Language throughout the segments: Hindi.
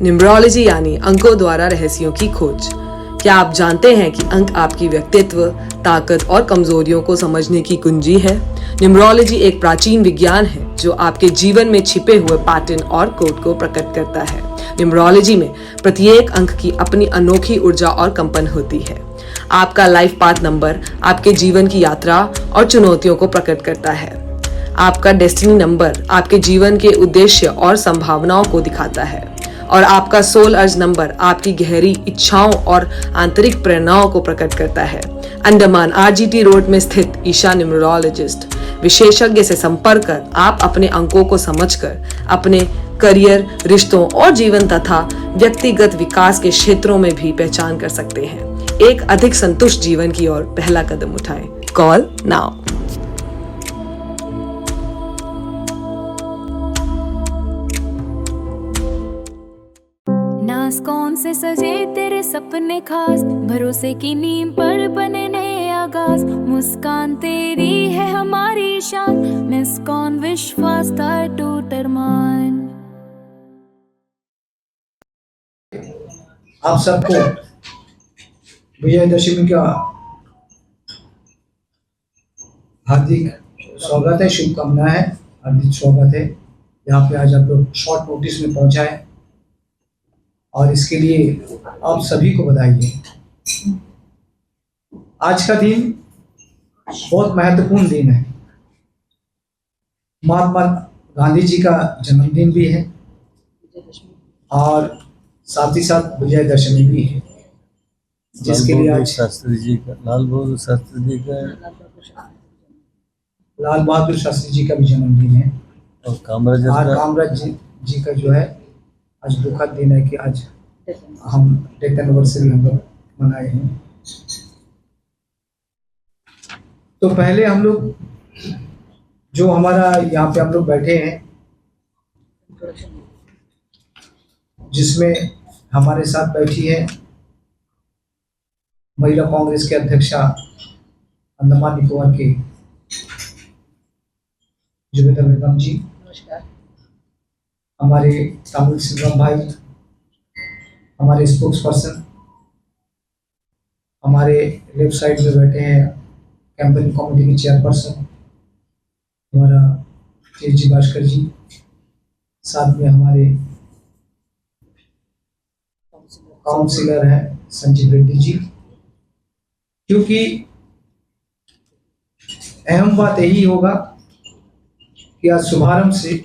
न्यूमरोलॉजी यानी अंकों द्वारा रहस्यों की खोज। क्या आप जानते हैं कि अंक आपकी व्यक्तित्व, ताकत और कमजोरियों को समझने की कुंजी है? न्यूमरोलॉजी एक प्राचीन विज्ञान है जो आपके जीवन में छिपे हुए पैटर्न और कोड को प्रकट करता है। न्यूमरोलॉजी में प्रत्येक अंक की अपनी अनोखी ऊर्जा और कंपन होती है। आपका लाइफ पाथ नंबर आपके जीवन की यात्रा और चुनौतियों को प्रकट करता है। आपका डेस्टिनी नंबर आपके जीवन के उद्देश्य और संभावनाओं को दिखाता है और आपका सोल अर्ज नंबर आपकी गहरी इच्छाओं और आंतरिक प्रेरणाओं को प्रकट करता है। अंडमान आरजीटी रोड में स्थित ईशा न्यूमरोलॉजिस्ट विशेषज्ञ से संपर्क कर आप अपने अंकों को समझकर अपने करियर, रिश्तों और जीवन तथा व्यक्तिगत विकास के क्षेत्रों में भी पहचान कर सकते हैं। एक अधिक संतुष्ट जीवन की ओर पहला कदम उठाएं। Call now. नास कौन से सजे तेरे सपने खास, भरोसे की नींव पर बने नए आगाज। मुस्कान तेरी है हमारी शान, मिस कौन विश्वास था टूट अरमान। आप सबको विजयदशमी का हार्दिक स्वागत है, शुभकामनाएं है, हार्दिक स्वागत है। यहाँ पे आज आप लोग शॉर्ट नोटिस में पहुंचा है और इसके लिए आप सभी को बधाई है। आज का दिन बहुत महत्वपूर्ण दिन है। महात्मा गांधी जी का जन्मदिन भी है और साथ ही साथ विजयदशमी भी है, जिसके लिए आज लाल बहादुर शास्त्री जी का भी जन्मदिन है और कामराज जी का जो है आज दुखद दिन है कि आज हम डेथ एनिवर्सरी हम लोग मनाए हैं। तो पहले हम लोग जो हमारा यहाँ पे हम लोग बैठे हैं, जिसमें हमारे साथ बैठी है महिला कांग्रेस के अध्यक्षा अंडमान निकोबार के जुबेदा बेगम जी, हमारे तमिल सिंगम भाई, हमारे स्पोक्स पर्सन, हमारे लेफ्ट साइड में बैठे हैं कैंपेन कमेटी के चेयरपर्सन हमारा तेजी भास्कर जी, साथ में हमारे काउंसिलर हैं संजीव रेड्डी जी। क्योंकि अहम बात यही होगा कि आज शुभारंभ से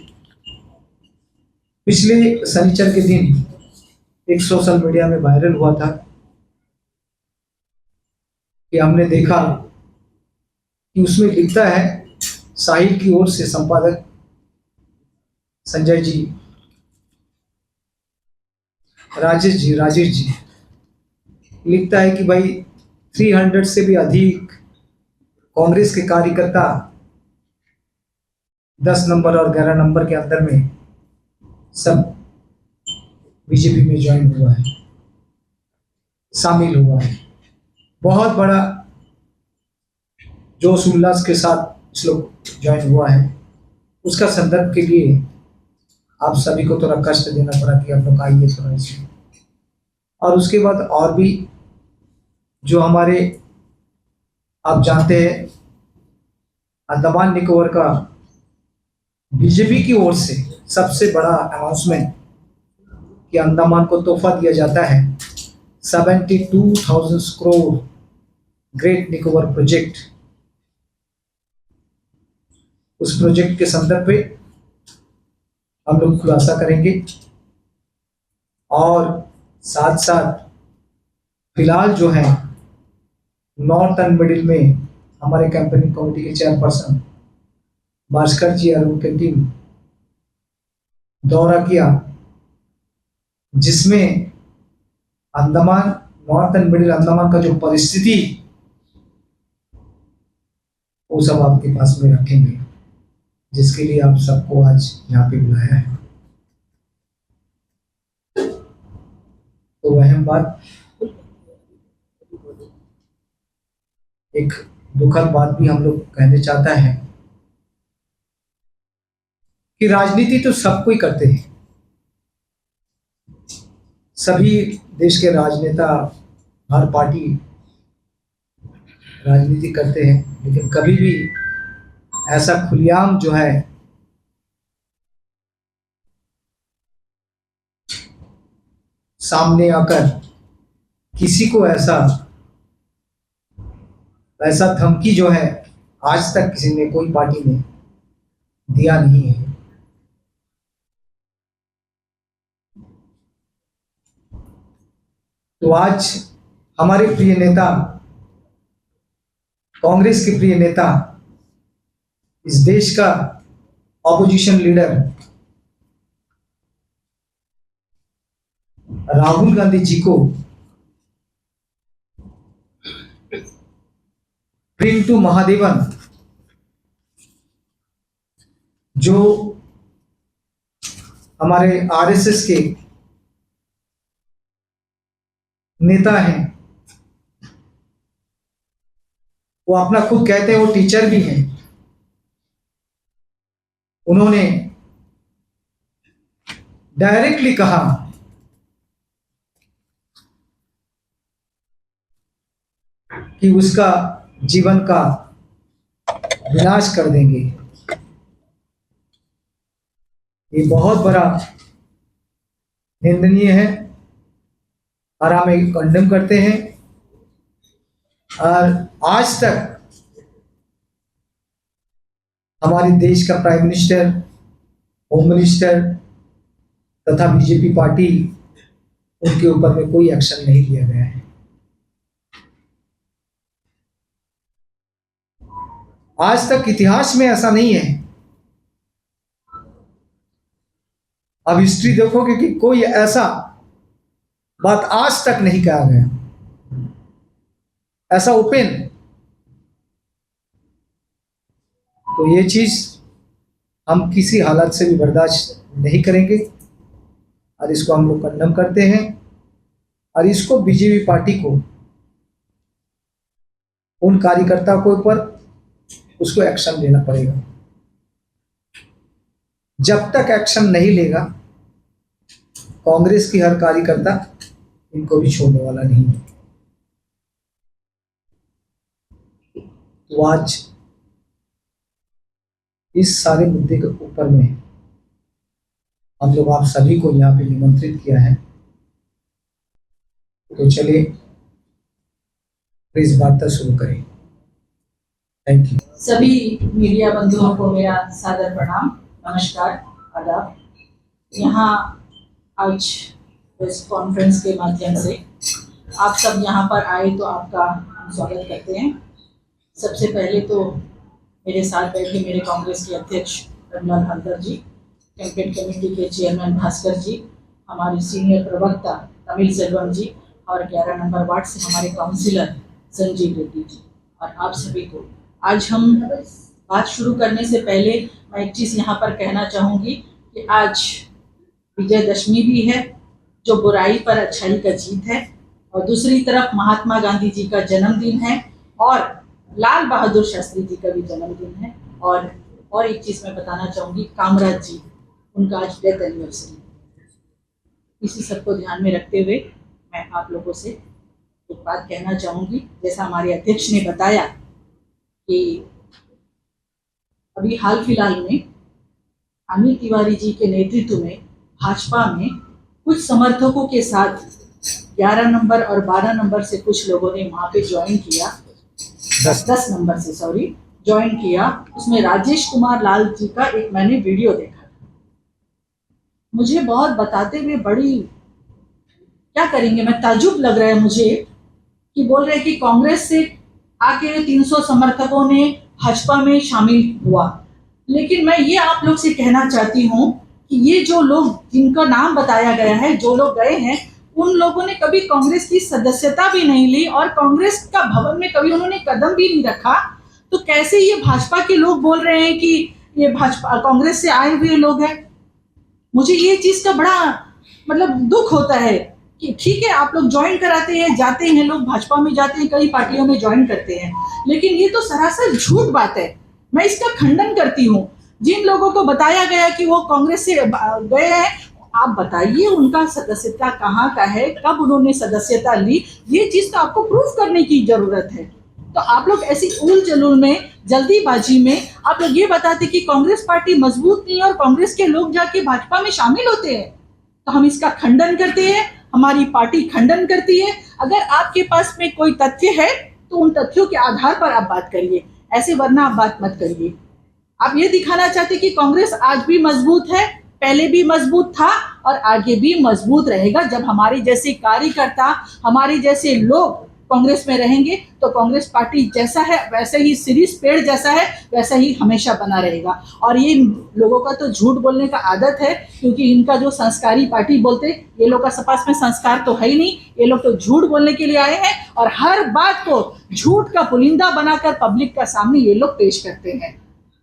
पिछले शनिचर के दिन एक सोशल मीडिया में वायरल हुआ था कि हमने देखा कि उसमें लिखता है साहिल की ओर से संपादक संजय जी, राजेश जी लिखता है कि भाई 300 से भी अधिक कांग्रेस के कार्यकर्ता 10 नंबर और 11 नंबर के अंदर में सब बीजेपी में ज्वाइन हुआ है, शामिल हुआ है। बहुत बड़ा जोश उल्लास के साथ इस लोग ज्वाइन हुआ है। उसका संदर्भ के लिए आप सभी को थोड़ा कष्ट देना पड़ा कि आप लोग आइए थोड़ा इसमें। और उसके बाद और भी जो हमारे आप जानते हैं अंडमान निकोबार का बीजेपी की ओर से सबसे बड़ा अनाउंसमेंट कि अंडमान को तोहफा दिया जाता है 72,000 करोड़ ग्रेट निकोबार प्रोजेक्ट। उस प्रोजेक्ट के संदर्भ पे हम लोग खुलासा करेंगे और साथ साथ फिलहाल जो है नॉर्थ एंड मिडिल में हमारे कैंपेनिंग कमेटी के चेयरपर्सन भास्कर जी और उनकी टीम दौरा किया, जिसमें Andaman north and middle Andaman का जो परिस्थिति वो सब आपके पास में रखेंगे, जिसके लिए आप सबको आज यहाँ पे बुलाया है। तो अहम बात, एक दुखद बात भी हम लोग कहने चाहता है कि राजनीति तो सब कोई करते हैं, सभी देश के राजनेता, हर पार्टी राजनीति करते हैं, लेकिन कभी भी ऐसा खुलेआम जो है सामने आकर किसी को ऐसा धमकी जो है आज तक किसी ने, कोई पार्टी ने दिया नहीं है। तो आज हमारे प्रिय नेता, कांग्रेस के प्रिय नेता, इस देश का ऑपोजिशन लीडर राहुल गांधी जी को प्रिंग टू महादेवन, जो हमारे आरएसएस के नेता हैं, वो अपना खुद कहते हैं वो टीचर भी हैं, उन्होंने डायरेक्टली कहा कि उसका जीवन का विनाश कर देंगे। ये बहुत बड़ा निंदनीय है और हम एक कंडेम करते हैं। और आज तक हमारे देश का प्राइम मिनिस्टर, होम मिनिस्टर तथा बीजेपी पार्टी, उनके ऊपर में कोई एक्शन नहीं लिया गया है। आज तक इतिहास में ऐसा नहीं है। अब हिस्ट्री देखोगे कि कोई ऐसा बात आज तक नहीं कहा गया, ऐसा ओपन। तो ये चीज हम किसी हालत से भी बर्दाश्त नहीं करेंगे और इसको हम लोग कंडेम करते हैं। और इसको बीजेपी पार्टी को, उन कार्यकर्ता को ऊपर उसको एक्शन लेना पड़ेगा। जब तक एक्शन नहीं लेगा, कांग्रेस की हर कार्यकर्ता इनको भी छोड़ने वाला नहीं है। तो आज इस सारे मुद्दे के ऊपर में हम लोग आप सभी को यहाँ पे निमंत्रित किया है। तो चलिए प्लीज वार्ता शुरू करें। Thank you. सभी मीडिया बंधुओं को मेरा सादर प्रणाम, नमस्कार, आदाब। यहाँ आज प्रेस कॉन्फ्रेंस के माध्यम से आप सब यहाँ पर आए तो आपका हम स्वागत करते हैं। सबसे पहले तो मेरे साथ बैठे मेरे कांग्रेस के अध्यक्ष रमलाल हंटर जी, कैंपेन कमेटी के चेयरमैन भास्कर जी, हमारे सीनियर प्रवक्ता तमिल सेल्वम जी और 11 नंबर वार्ड से हमारे काउंसिलर संजीव रेड्डी जी, और आप सभी को आज हम बात शुरू करने से पहले मैं एक चीज़ यहाँ पर कहना चाहूँगी कि आज विजयदशमी भी है, जो बुराई पर अच्छाई का जीत है, और दूसरी तरफ महात्मा गांधी जी का जन्मदिन है और लाल बहादुर शास्त्री जी का भी जन्मदिन है। और एक चीज़ मैं बताना चाहूँगी, कामराज जी, उनका आज डेथ एनिवर्सरी। इसी सबको ध्यान में रखते हुए मैं आप लोगों से एक बात कहना चाहूँगी। जैसा हमारे अध्यक्ष ने बताया कि अभी हाल फिलहाल में अमित तिवारी जी के नेतृत्व में भाजपा में कुछ समर्थकों के साथ 11 नंबर और 12 नंबर से कुछ लोगों ने वहाँ पे ज्वाइन किया, 10 नंबर से ज्वाइन किया। उसमें राजेश कुमार लाल जी का एक मैंने वीडियो देखा था। मुझे बहुत बताते हुए बड़ी, क्या करेंगे, मैं ताज्जुब लग रहा है मुझे कि बोल रहे कि कांग्रेस से आके 300 समर्थकों ने भाजपा में शामिल हुआ। लेकिन मैं ये आप लोग से कहना चाहती हूँ कि ये जो लोग जिनका नाम बताया गया है, जो लोग गए हैं, उन लोगों ने कभी कांग्रेस की सदस्यता भी नहीं ली और कांग्रेस का भवन में कभी उन्होंने कदम भी नहीं रखा। तो कैसे ये भाजपा के लोग बोल रहे हैं कि ये भाजपा कांग्रेस से आए हुए लोग हैं? मुझे ये चीज का बड़ा मतलब दुख होता है कि ठीक है, आप लोग ज्वाइन कराते हैं, जाते हैं, लोग भाजपा में जाते हैं, कई पार्टियों में ज्वाइन करते हैं, लेकिन ये तो सरासर झूठ बात है। मैं इसका खंडन करती हूँ। जिन लोगों को बताया गया कि वो कांग्रेस से गए हैं, आप बताइए उनका सदस्यता कहाँ का है, कब उन्होंने सदस्यता ली, ये चीज तो आपको प्रूफ करने की जरूरत है। तो आप लोग ऐसी उल जलूल में, जल्दीबाजी में आप लोग ये बताते कि कांग्रेस पार्टी मजबूत नहीं है और कांग्रेस के लोग जाके भाजपा में शामिल होते हैं। तो हम इसका खंडन करते हैं, हमारी पार्टी खंडन करती है। अगर आपके पास में कोई तथ्य है तो उन तथ्यों के आधार पर आप बात करिए, ऐसे वरना आप बात मत करिए। आप ये दिखाना चाहते कि कांग्रेस आज भी मजबूत है, पहले भी मजबूत था और आगे भी मजबूत रहेगा। जब हमारे जैसे कार्यकर्ता, हमारे जैसे लोग कांग्रेस में रहेंगे तो कांग्रेस पार्टी जैसा है वैसे ही, सीरीज पेड़ जैसा है वैसा ही हमेशा बना रहेगा। और ये लोगों का तो झूठ बोलने का आदत है, क्योंकि इनका जो संस्कारी पार्टी बोलते, ये लोग का पास में संस्कार तो है ही नहीं। ये लोग तो झूठ बोलने के लिए आए हैं और हर बात को झूठ का पुलिंदा बनाकर पब्लिक का सामने ये लोग पेश करते हैं।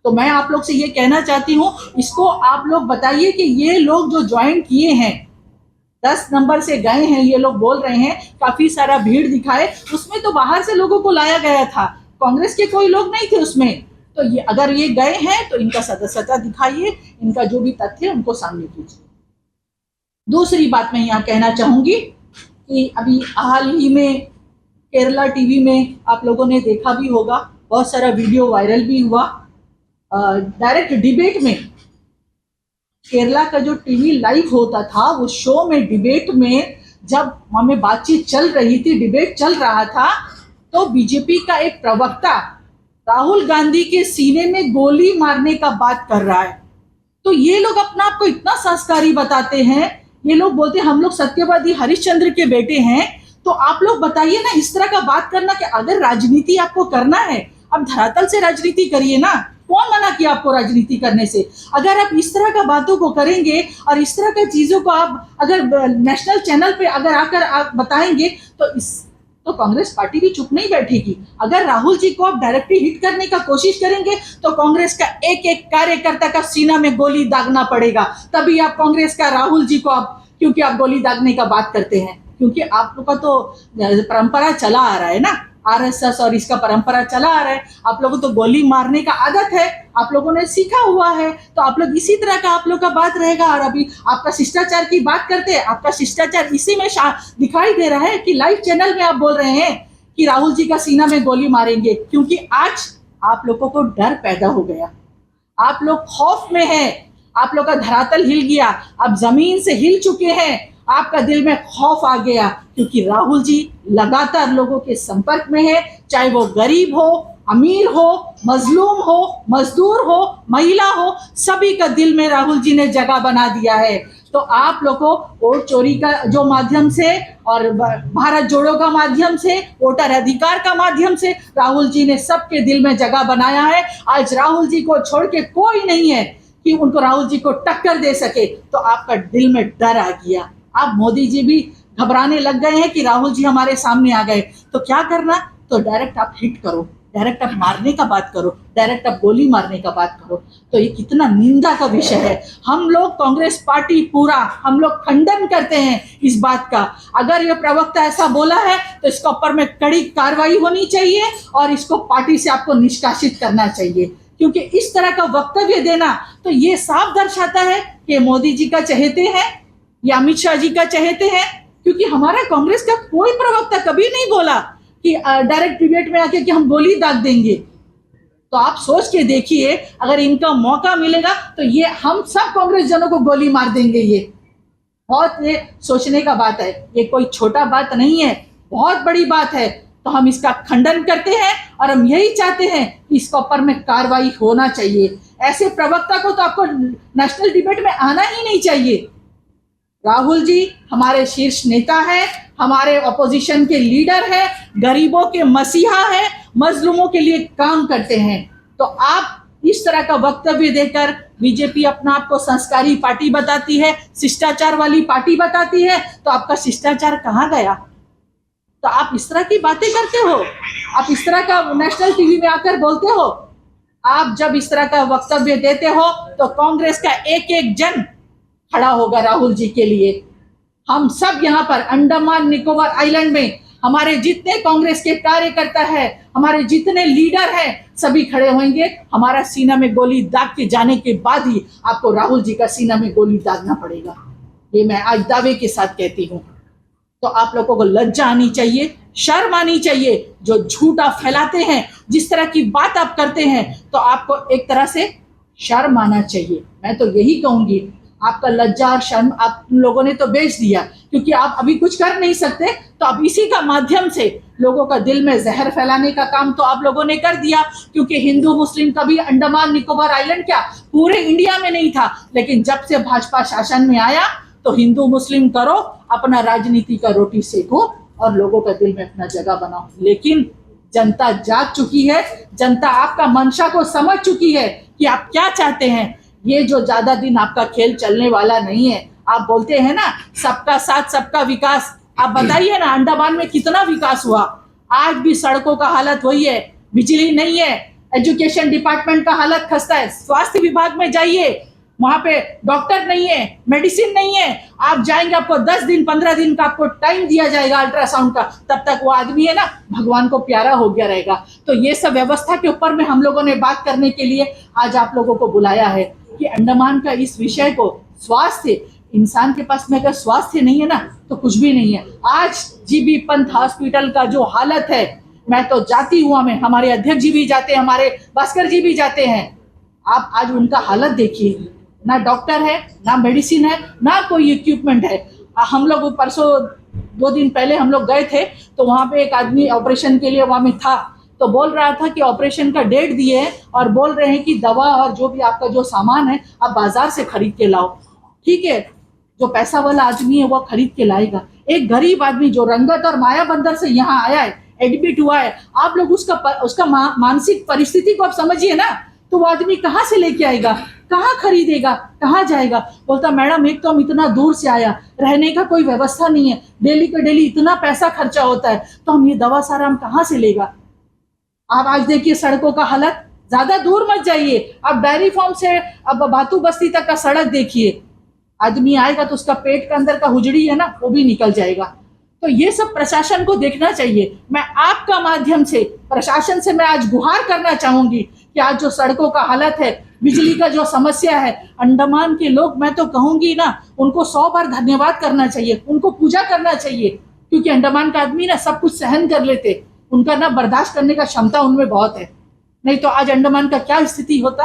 तो मैं आप लोग से ये कहना चाहती हूँ, इसको आप लोग बताइए कि ये लोग जो ज्वाइन किए हैं, 10 नंबर से गए हैं, ये लोग बोल रहे हैं काफी सारा भीड़ दिखाए, उसमें तो बाहर से लोगों को लाया गया था, कांग्रेस के कोई लोग नहीं थे उसमें। तो ये अगर ये गए हैं तो इनका सदस्यता दिखाइए, इनका जो भी तथ्य है उनको सामने कीजिए। दूसरी बात मैं यहाँ कहना चाहूंगी कि अभी हाल ही में केरला टीवी में आप लोगों ने देखा भी होगा, बहुत सारा वीडियो वायरल भी हुआ। डायरेक्ट डिबेट में केरला का जो टीवी लाइव होता था, वो शो में डिबेट में जब हमें बातचीत चल रही थी, डिबेट चल रहा था, तो बीजेपी का एक प्रवक्ता राहुल गांधी के सीने में गोली मारने का बात कर रहा है। तो ये लोग अपना आप को इतना संस्कारी बताते हैं, ये लोग बोलते हैं हम लोग सत्यवादी हरिश्चंद्र के बेटे हैं। तो आप लोग बताइए ना, इस तरह का बात करना कि अगर राजनीति आपको करना है, अब धरातल से राजनीति करिए ना। कौन मना किया आपको राजनीति करने से? अगर आप इस तरह का बातों को करेंगे और इस तरह की चीजों को आप अगर नेशनल चैनल पे अगर आकर आप बताएंगे तो कांग्रेस पार्टी भी चुप नहीं बैठेगी। अगर राहुल जी को आप डायरेक्टली हिट करने का कोशिश करेंगे तो कांग्रेस का एक एक कार्यकर्ता का सीना में गोली दागना पड़ेगा। तभी आप कांग्रेस का राहुल जी को आप, क्योंकि आप गोली दागने का बात करते हैं, क्योंकि आप लोग का तो परंपरा चला आ रहा है ना, आरएसएस और इसका परंपरा चला आ रहा है। आप लोगों को गोली मारने का आदत है, आप लोगों ने सीखा हुआ है, तो आप लोग इसी तरह का आप लोग का बात रहेगा। और अभी आपका शिष्टाचार की बात करते हैं, आपका शिष्टाचार इसी में दिखाई दे रहा है कि लाइव चैनल में आप बोल रहे हैं कि राहुल जी का सीना में गोली मारेंगे, क्योंकि आज आप लोगों को डर पैदा हो गया, आप लोग खौफ में हैं, आप लोग का धरातल हिल गया, आप जमीन से हिल चुके हैं, आपका दिल में खौफ आ गया, क्योंकि राहुल जी लगातार लोगों के संपर्क में है, चाहे वो गरीब हो, अमीर हो, मजलूम हो, मजदूर हो, महिला हो, सभी का दिल में राहुल जी ने जगह बना दिया है। तो आप लोगों को वोट चोरी का जो माध्यम से और भारत जोड़ो का माध्यम से, वोटर अधिकार का माध्यम से राहुल जी ने सबके दिल में जगह बनाया है। आज राहुल जी को छोड़ के कोई नहीं है कि उनको राहुल जी को टक्कर दे सके। तो आपका दिल में डर आ गया, आप मोदी जी भी घबराने लग गए हैं कि राहुल जी हमारे सामने आ गए। तो क्या करना, तो डायरेक्ट आप हिट करो, डायरेक्ट आप मारने का बात करो, डायरेक्ट आप गोली मारने का बात करो। तो ये कितना निंदा का विषय है। हम लोग कांग्रेस पार्टी पूरा हम लोग खंडन करते हैं इस बात का। अगर ये प्रवक्ता ऐसा बोला है तो इसके ऊपर में कड़ी कार्रवाई होनी चाहिए और इसको पार्टी से आपको निष्कासित करना चाहिए, क्योंकि इस तरह का वक्तव्य देना तो ये साफ दर्शाता है कि मोदी जी का चहेते हैं या अमित शाह जी का चहेते हैं। क्योंकि हमारा कांग्रेस का कोई प्रवक्ता कभी नहीं बोला कि डायरेक्ट डिबेट में आके कि हम गोली दाग देंगे। तो आप सोच के देखिए, अगर इनका मौका मिलेगा तो ये हम सब कांग्रेस जनों को गोली मार देंगे। ये बहुत ये सोचने का बात है, ये कोई छोटा बात नहीं है, बहुत बड़ी बात है। तो हम इसका खंडन करते हैं और हम यही चाहते हैं कि इसके ऊपर में कार्रवाई होना चाहिए। ऐसे प्रवक्ता को तो आपको नेशनल डिबेट में आना ही नहीं चाहिए। राहुल जी हमारे शीर्ष नेता है, हमारे ऑपोजिशन के लीडर है, गरीबों के मसीहा है, मजलूमों के लिए काम करते हैं। तो आप इस तरह का वक्तव्य देकर बीजेपी अपना आपको संस्कारी पार्टी बताती है, शिष्टाचार वाली पार्टी बताती है, तो आपका शिष्टाचार कहाँ गया? तो आप इस तरह की बातें करते हो, आप इस तरह का नेशनल टीवी में आकर बोलते हो। आप जब इस तरह का वक्तव्य देते हो तो कांग्रेस का एक एक जन खड़ा होगा राहुल जी के लिए। हम सब यहाँ पर अंडमान निकोबार आइलैंड में हमारे जितने कांग्रेस के कार्यकर्ता है, हमारे जितने लीडर हैं, सभी खड़े होंगे। हमारा सीना में गोली दाग के जाने के बाद ही आपको राहुल जी का सीना में गोली दागना पड़ेगा। ये मैं आज दावे के साथ कहती हूँ। तो आप लोगों को लज्जा आनी चाहिए, शर्म आनी चाहिए। जो झूठ आप फैलाते हैं, जिस तरह की बात आप करते हैं, तो आपको एक तरह से शर्म आना चाहिए। मैं तो यही कहूंगी, आपका लज्जा और शर्म आप लोगों ने तो बेच दिया, क्योंकि आप अभी कुछ कर नहीं सकते। तो अब इसी का माध्यम से लोगों का दिल में जहर फैलाने का काम तो आप लोगों ने कर दिया। क्योंकि हिंदू मुस्लिम कभी अंडमान निकोबार आइलैंड क्या पूरे इंडिया में नहीं था, लेकिन जब से भाजपा शासन में आया तो हिंदू मुस्लिम करो, अपना राजनीति का रोटी सेको और लोगों का दिल में अपना जगह बनाओ। लेकिन जनता जाग चुकी है, जनता आपका मंशा को समझ चुकी है कि आप क्या चाहते हैं। ये जो ज्यादा दिन आपका खेल चलने वाला नहीं है। आप बोलते हैं ना सबका साथ सबका विकास, आप बताइए ना अंडमान में कितना विकास हुआ। आज भी सड़कों का हालत वही है, बिजली नहीं है, एजुकेशन डिपार्टमेंट का हालत खस्ता है। स्वास्थ्य विभाग में जाइए, वहां पे डॉक्टर नहीं है, मेडिसिन नहीं है। आप जाएंगे, आपको 10 दिन 15 दिन का आपको टाइम दिया जाएगा अल्ट्रासाउंड का, तब तक वो आदमी है ना भगवान को प्यारा हो गया रहेगा। तो ये सब व्यवस्था के ऊपर में हम लोगों ने बात करने के लिए आज आप लोगों को बुलाया है कि अंडमान का इस विषय को, स्वास्थ्य, इंसान के पास में अगर स्वास्थ्य नहीं है ना तो कुछ भी नहीं है। आज जीबी पंत हॉस्पिटल का जो हालत है, मैं तो जाती हुआ में, हमारे अध्यक्ष जी भी जाते हैं, हमारे भास्कर जी भी जाते हैं। आप आज उनका हालत देखिए, ना डॉक्टर है, ना मेडिसिन है, ना कोई इक्विपमेंट है। हम लोग परसों 2 दिन पहले हम लोग गए थे, तो वहाँ पे एक आदमी ऑपरेशन के लिए वहाँ में था, तो बोल रहा था कि ऑपरेशन का डेट दिए है और बोल रहे हैं कि दवा और जो भी आपका जो सामान है आप बाजार से खरीद के लाओ। ठीक है, जो पैसा वाला आदमी है वो खरीद के लाएगा। एक गरीब आदमी जो रंगत और माया बंदर से यहाँ आया है, एडमिट हुआ है, आप लोग उसका मानसिक परिस्थिति को आप समझिए ना। तो वो आदमी कहाँ से लेके आएगा, कहाँ खरीदेगा, कहाँ जाएगा। बोलता मैडम एक तो हम इतना दूर से आया, रहने का कोई व्यवस्था नहीं है, डेली का डेली इतना पैसा खर्चा होता है, तो हम ये दवा सारा हम कहाँ से लेगा। आप आज देखिए सड़कों का हालत, ज्यादा दूर मत जाइए, आप डायरी फार्म से अब बातू बस्ती तक का सड़क देखिए। आदमी आएगा तो उसका पेट के अंदर का हुजड़ी है ना वो भी निकल जाएगा। तो ये सब प्रशासन को देखना चाहिए। मैं आपका माध्यम से प्रशासन से मैं आज गुहार करना चाहूंगी कि आज जो सड़कों का हालत है, बिजली का जो समस्या है, अंडमान के लोग, मैं तो कहूंगी ना उनको 100 बार धन्यवाद करना चाहिए, उनको पूजा करना चाहिए। क्योंकि अंडमान का आदमी ना सब कुछ सहन कर लेते, उनका ना बर्दाश्त करने का क्षमता उनमें बहुत है। नहीं तो आज अंडमान का क्या स्थिति होता।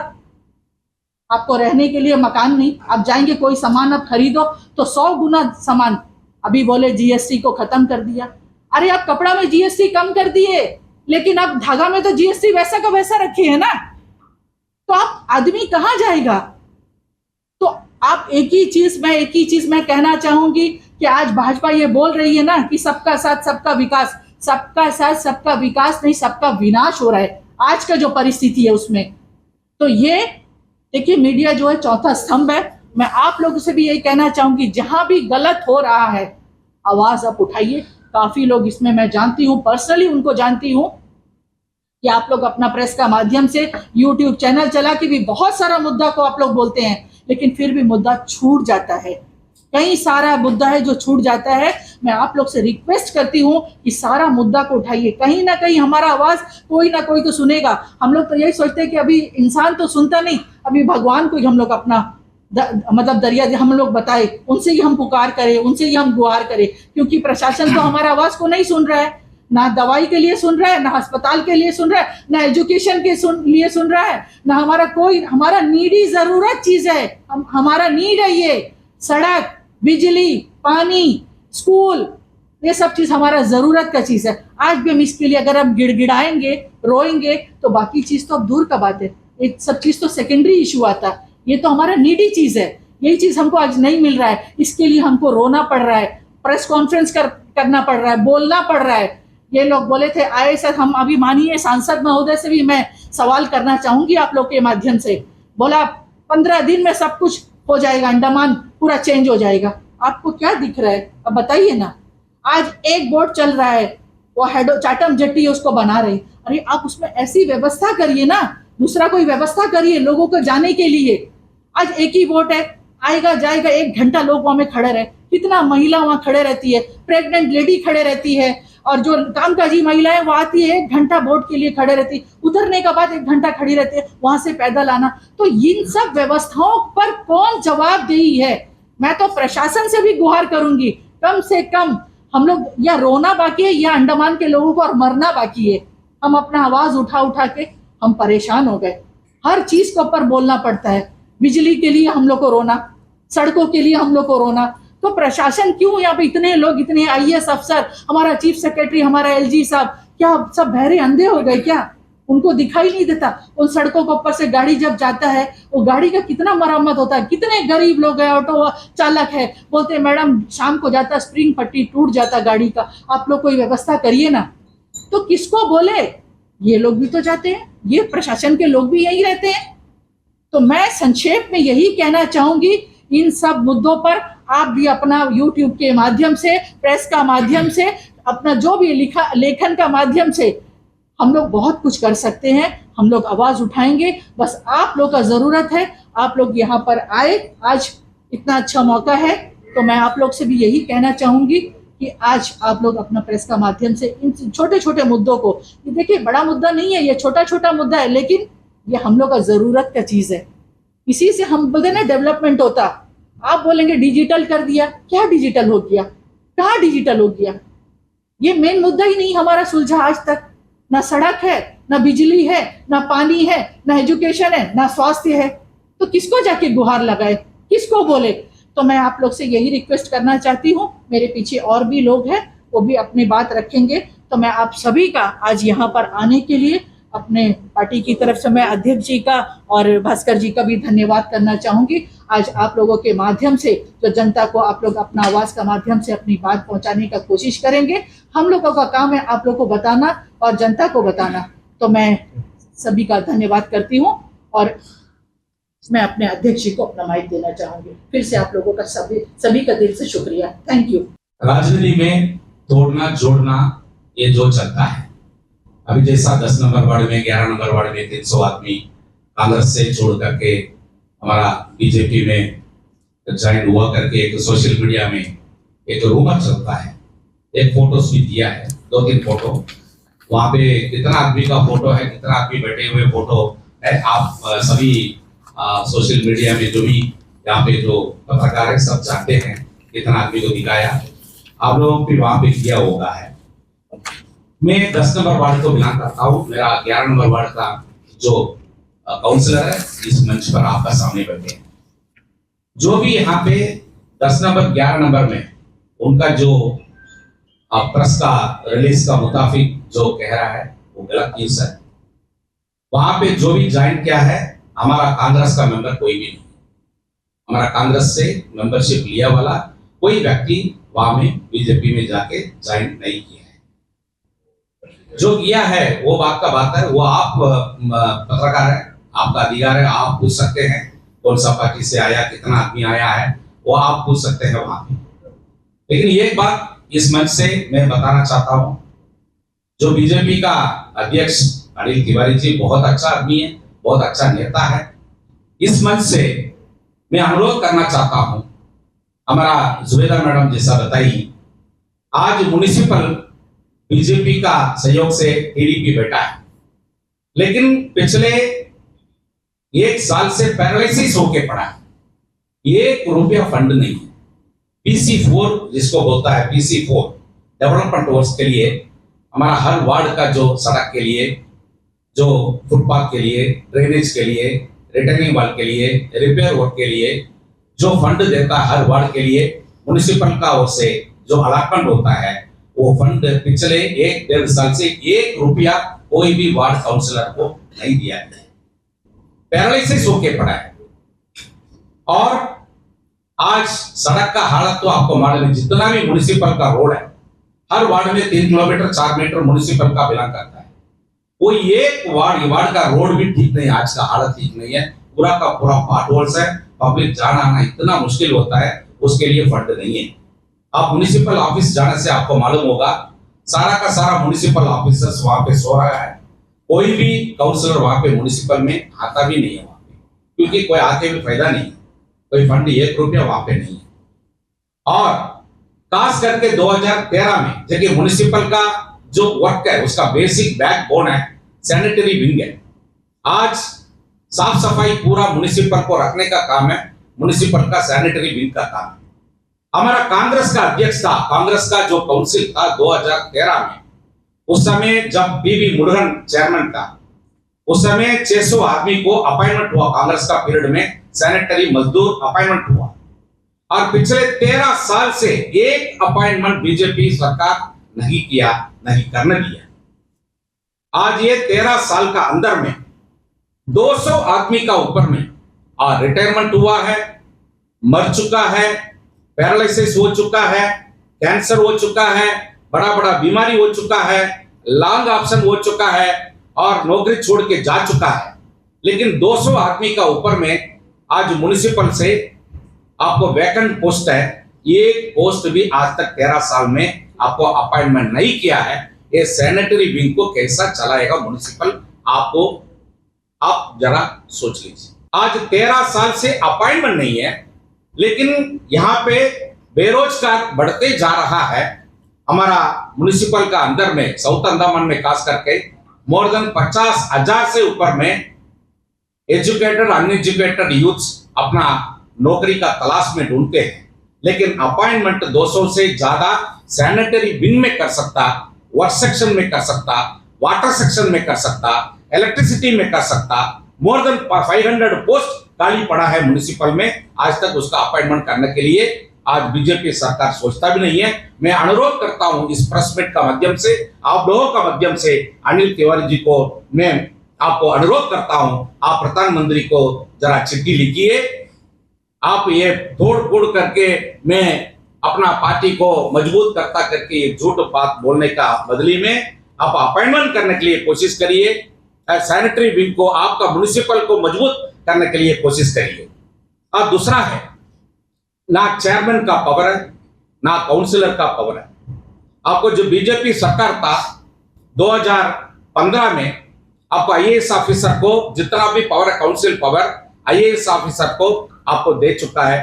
आपको रहने के लिए मकान नहीं, आप जाएंगे कोई सामान आप खरीदो तो 100 गुना सामान। अभी बोले जीएसटी को खत्म कर दिया। अरे आप कपड़ा में जीएसटी कम कर दिए, लेकिन आप धागा में तो जीएसटी वैसा का वैसा रखे है ना। तो आप आदमी कहाँ जाएगा। तो आप एक ही चीज मैं कहना चाहूंगी कि आज भाजपा ये बोल रही है ना कि सबका साथ सबका विकास, सबका साथ सबका विकास नहीं, सबका विनाश हो रहा है आज का जो परिस्थिति है उसमें। तो ये देखिए मीडिया जो है चौथा स्तंभ है। मैं आप लोगों से भी यही कहना चाहूंगी, जहां भी गलत हो रहा है आवाज आप उठाइए। काफी लोग इसमें मैं जानती हूँ, पर्सनली उनको जानती हूँ कि आप लोग अपना प्रेस का माध्यम से यूट्यूब चैनल चला के भी बहुत सारा मुद्दा को आप लोग बोलते हैं, लेकिन फिर भी मुद्दा छूट जाता है। कई सारा मुद्दा है जो छूट जाता है। मैं आप लोग से रिक्वेस्ट करती हूँ कि सारा मुद्दा को उठाइए, कहीं ना कहीं हमारा आवाज कोई ना कोई तो सुनेगा। हम लोग तो यही सोचते हैं कि अभी इंसान तो सुनता नहीं, अभी भगवान को ही हम लोग अपना मतलब दरिया हम लोग बताए, उनसे ही हम पुकार करें, उनसे ही हम गुहार करें। क्योंकि प्रशासन तो हमारा आवाज को नहीं सुन रहा है, ना दवाई के लिए सुन रहा है, ना अस्पताल के लिए सुन रहा है, ना एजुकेशन के लिए सुन रहा है, ना हमारा नीडी जरूरत चीज है। हमारा नीड है ये सड़क, बिजली, पानी, स्कूल, ये सब चीज हमारा जरूरत का चीज है। आज भी हम इसके लिए अगर हम गिड़गिड़ाएंगे, रोएंगे, तो बाकी चीज तो अब दूर का बात है, ये सब चीज तो सेकेंडरी इशू आता है। ये तो हमारा नीडी चीज है, यही चीज हमको आज नहीं मिल रहा है, इसके लिए हमको रोना पड़ रहा है, प्रेस कॉन्फ्रेंस करना पड़ रहा है, बोलना पड़ रहा है। ये लोग बोले थे आए सर, हम अभी मानिए सांसद महोदय से भी मैं सवाल करना चाहूंगी आप लोग के माध्यम से। बोला 15 दिन में सब कुछ हो जाएगा, अंडमान पूरा चेंज हो जाएगा। आपको क्या दिख रहा है अब बताइए ना। आज एक बोट चल रहा है, वो चाटम जेट्टी उसको बना रहे। अरे आप उसमें ऐसी व्यवस्था करिए ना, दूसरा कोई व्यवस्था करिए लोगों को जाने के लिए। आज एक ही बोट है, आएगा जाएगा, 1 घंटा लोग वहां में खड़े रहे। कितना महिला वहां खड़े रहती है, प्रेग्नेंट लेडी खड़े रहती है, और जो कामकाजी महिला है वो आती है 1 घंटा बोट के लिए खड़े रहती है, उतरने के बाद 1 घंटा खड़ी रहती है, वहां से पैदल आना। तो इन सब व्यवस्थाओं पर कौन जवाबदेही है। मैं तो प्रशासन से भी गुहार करूंगी, कम से कम हम लोग या रोना बाकी है या अंडमान के लोगों को और मरना बाकी है। हम अपना आवाज उठा उठा के हम परेशान हो गए, हर चीज के ऊपर बोलना पड़ता है। बिजली के लिए हम लोग को रोना, सड़कों के लिए हम लोग को रोना, तो प्रशासन क्यों यहाँ पे इतने लोग, इतने IAS अफसर, हमारा चीफ सेक्रेटरी, हमारा LG साहब, क्या सब बहरे अंधे हो गए क्या? उनको दिखाई नहीं देता? उन सड़कों के ऊपर से गाड़ी जब जाता है, वो गाड़ी का कितना मरम्मत होता है, कितने गरीब लोग हैं, ऑटो चालक है, बोलते हैं मैडम शाम को जाता स्प्रिंग पट्टी टूट जाता गाड़ी का, आप लोग कोई व्यवस्था करिए ना। तो किसको बोले? ये लोग भी तो जाते हैं, ये प्रशासन के लोग भी यही रहते हैं। तो मैं संक्षेप में यही कहना चाहूंगी, इन सब मुद्दों पर आप भी अपना YouTube के माध्यम से, प्रेस का माध्यम से, अपना जो भी लेखन का माध्यम से हम लोग बहुत कुछ कर सकते हैं, हम लोग आवाज उठाएंगे। बस आप लोग का जरूरत है, आप लोग यहाँ पर आए, आज इतना अच्छा मौका है, तो मैं आप लोग से भी यही कहना चाहूंगी कि आज आप लोग अपना प्रेस का माध्यम से इन छोटे छोटे मुद्दों को, ये देखिए बड़ा मुद्दा नहीं है, ये छोटा छोटा मुद्दा है, लेकिन ये हम लोग का जरूरत का चीज है। इसी से हम बोलते ना डेवलपमेंट होता। आप बोलेंगे डिजिटल कर दिया, क्या डिजिटल हो गया? कहाँ डिजिटल हो गया? ये मेन मुद्दा ही नहीं हमारा सुलझा आज तक। ना सड़क है, ना बिजली है, ना पानी है, ना एजुकेशन है, ना स्वास्थ्य है, तो किसको जाके गुहार लगाए, किसको बोले? तो मैं आप लोग से यही रिक्वेस्ट करना चाहती हूँ, मेरे पीछे और भी लोग हैं, वो भी अपनी बात रखेंगे, तो मैं आप सभी का आज यहाँ पर आने के लिए अपने पार्टी की तरफ से मैं अध्यक्ष जी का और भास्कर जी का भी धन्यवाद करना चाहूंगी। आज आप लोगों के माध्यम से जो जनता को आप लोग अपना आवाज का माध्यम से अपनी बात पहुंचाने का कोशिश करेंगे। हम लोगों का काम है आप लोगों को बताना और जनता को बताना। तो मैं सभी का धन्यवाद करती हूँ और मैं अपने अध्यक्ष जी को अपना माइक देना चाहूंगी। फिर से आप लोगों का सभी का दिल से शुक्रिया। Thank you. राजनीति में तोड़ना जोड़ना ये जो चलता है, अभी जैसा 10 नंबर वार्ड में, 11 नंबर वार्ड में 300 आदमी कांग्रेस से छोड़ करके हमारा बीजेपी में ज्वाइन हुआ करके एक सोशल मीडिया में एक रूमर चलता है। एक फोटोस भी दिया है, 2-3 फोटो, वहां पे कितना आदमी का फोटो है, कितना आदमी बैठे हुए फोटो है। आप सभी सोशल मीडिया में जो भी यहाँ पे जो पत्रकार है सब जानते हैं कितना आदमी को दिखाया, आप लोगों भी वहां पे किया होगा है। मैं 10 नंबर वार्ड को बिलोंग करता हूँ, मेरा 11 नंबर वार्ड का जो काउंसलर है इस मंच पर आपका सामने बैठे हैं। जो भी यहाँ पे 10 नंबर 11 नंबर में उनका जो प्रेस का रिलीज का मुताबिक जो कह रहा है वो गलत न्यूज है। वहां पे जो भी ज्वाइन किया है हमारा कांग्रेस का मेंबर कोई भी नहीं, हमारा कांग्रेस से मेंबरशिप लिया वाला कोई व्यक्ति वहां में बीजेपी में जाके ज्वाइन नहीं किया है। जो किया है वो बात का बात है, वो आप पत्रकार है, आपका अधिकार है, आप पूछ सकते हैं कौन सा पार्टी से आया, कितना आदमी आया है, वो आप पूछ सकते हैं वहां पे। लेकिन ये बात इस मंच से मैं बताना चाहता हूं, जो बीजेपी का अध्यक्ष अनिल तिवारी जी बहुत अच्छा आदमी है, बहुत अच्छा नेता है। इस मंच से मैं अनुरोध करना चाहता हूं, हमारा जुबेदा मैडम जैसा बताई, आज म्युनिसिपल बीजेपी का सहयोग से टीडीपी बैठा है, लेकिन पिछले 1 साल से पैरालिसिस होके पड़ा है। 1 रुपया फंड नहीं है। PC4 जिसको बोलता है, PC4 डेवलपमेंट वर्क्स के लिए, हमारा हर वार्ड का जो सड़क के लिए, जो फुटपाथ के लिए, ड्रेनेज के लिए, रिटर्निंग वॉल के लिए, रिपेयर वर्क के लिए जो फंड देता है हर वार्ड के लिए, म्युनिसिपल का ओर से जो अलॉटमेंट होता है, वो फंड पिछले 1-1.5 साल से 1 रुपया कोई भी वार्ड काउंसिलर को नहीं दिया गया। पैरालिसिस होके पड़ा है। और आज सड़क का हालत तो आपको मालूम है, जितना भी म्युनिसिपल का रोड है, हर वार्ड में 3 किलोमीटर 4 मीटर म्युनिसिपल का बिलोंग करता है। वो एक वार्ड का रोड भी ठीक नहीं, आज का हालत ठीक नहीं है, पूरा का पूरा पार्ट होल्स है, पब्लिक जाना आना इतना मुश्किल होता है, उसके लिए फंड नहीं है। आप म्युनिसिपल ऑफिस जाने से आपको मालूम होगा, सारा का सारा म्युनिसिपल ऑफिसर्स वहां पे सो रहा है, कोई भी काउंसलर वहां पे म्युनिसिपल में आता भी नहीं है वहां पे, क्योंकि कोई आके भी फायदा नहीं है, कोई फंड 1 रुपया वहां पे नहीं है। और खास करके 2013 में जबकि म्युनिसिपल का जो वर्क है उसका बेसिक बैकबोन है सैनिटरी विंग है। आज साफ सफाई पूरा म्युनिसिपल को रखने का काम है म्युनिसिपल का सैनिटरी विंग का काम है। हमारा कांग्रेस का अध्यक्ष था, कांग्रेस का जो काउंसिल था 2013 में, उस समय जब बीवी मुरुगन चेयरमैन था, उस समय 600 आदमी को अपॉइंटमेंट हुआ। कांग्रेस का पीरियड में सैनिटरी मजदूर अपॉइंटमेंट हुआ और पिछले 13 साल से एक अपॉइंटमेंट बीजेपी सरकार नहीं किया, नहीं करने दिया। आज ये 13 साल का अंदर में 200 आदमी का ऊपर में और रिटायरमेंट हुआ है, मर चुका है, पैरालिसिस हो चुका है, कैंसर हो चुका है, बड़ा बड़ा बीमारी हो चुका है, लॉन्ग ऑप्शन हो चुका है और नौकरी छोड़ के जा चुका है। लेकिन 200 आदमी का ऊपर में आज म्युनिसिपल से आपको वैकेंट पोस्ट है, ये पोस्ट भी आज तक 13 साल में आपको अपॉइंटमेंट नहीं किया है। ये सैनिटरी विंग को कैसा चलाएगा म्युनिसिपल, आपको आप जरा सोच लीजिए। आज 13 साल से अपॉइंटमेंट नहीं है, लेकिन यहाँ पे बेरोजगार बढ़ते जा रहा है। हमारा म्युनिसिपल का अंदर में साउथ अंडमान में खास करके मोर देन 50,000 से ऊपर में एजुकेटेड अनएजुकेटेड यूथ्स अपना नौकरी का तलाश में ढूंढते हैं, लेकिन अपॉइंटमेंट 200 से ज्यादा सैनिटरी विंग में कर सकता, वर्क सेक्शन में कर सकता, वाटर सेक्शन में कर सकता, इलेक्ट्रिसिटी में कर सकता। मोर देन 500 पोस्ट खाली पड़ा है म्युनिसिपल में, आज तक उसका अपॉइंटमेंट करने के लिए आज बीजेपी सरकार सोचता भी नहीं है। मैं अनुरोध करता हूं इस प्रेस मीट का माध्यम से, आप लोगों का माध्यम से अनिल तिवारी जी को मैं आपको अनुरोध करता हूं, आप प्रधानमंत्री को जरा चिट्ठी लिखिए। आप ये तोड़ फोड़ करके मैं अपना पार्टी को मजबूत करता करके ये झूठ बात बोलने का बदली में आप अपॉइंटमेंट करने के लिए कोशिश करिए। सैनिटरी विंग को, आपका म्युनिसिपल को मजबूत करने के लिए कोशिश करिए। और दूसरा है, ना चेयरमैन का पावर है, ना काउंसिलर का पावर है। आपको जो बीजेपी सरकार था 2015 में, आपको आईएएस ऑफिसर को जितना भी पावर है, काउंसिल पावर आईएएस ऑफिसर को आपको दे चुका है,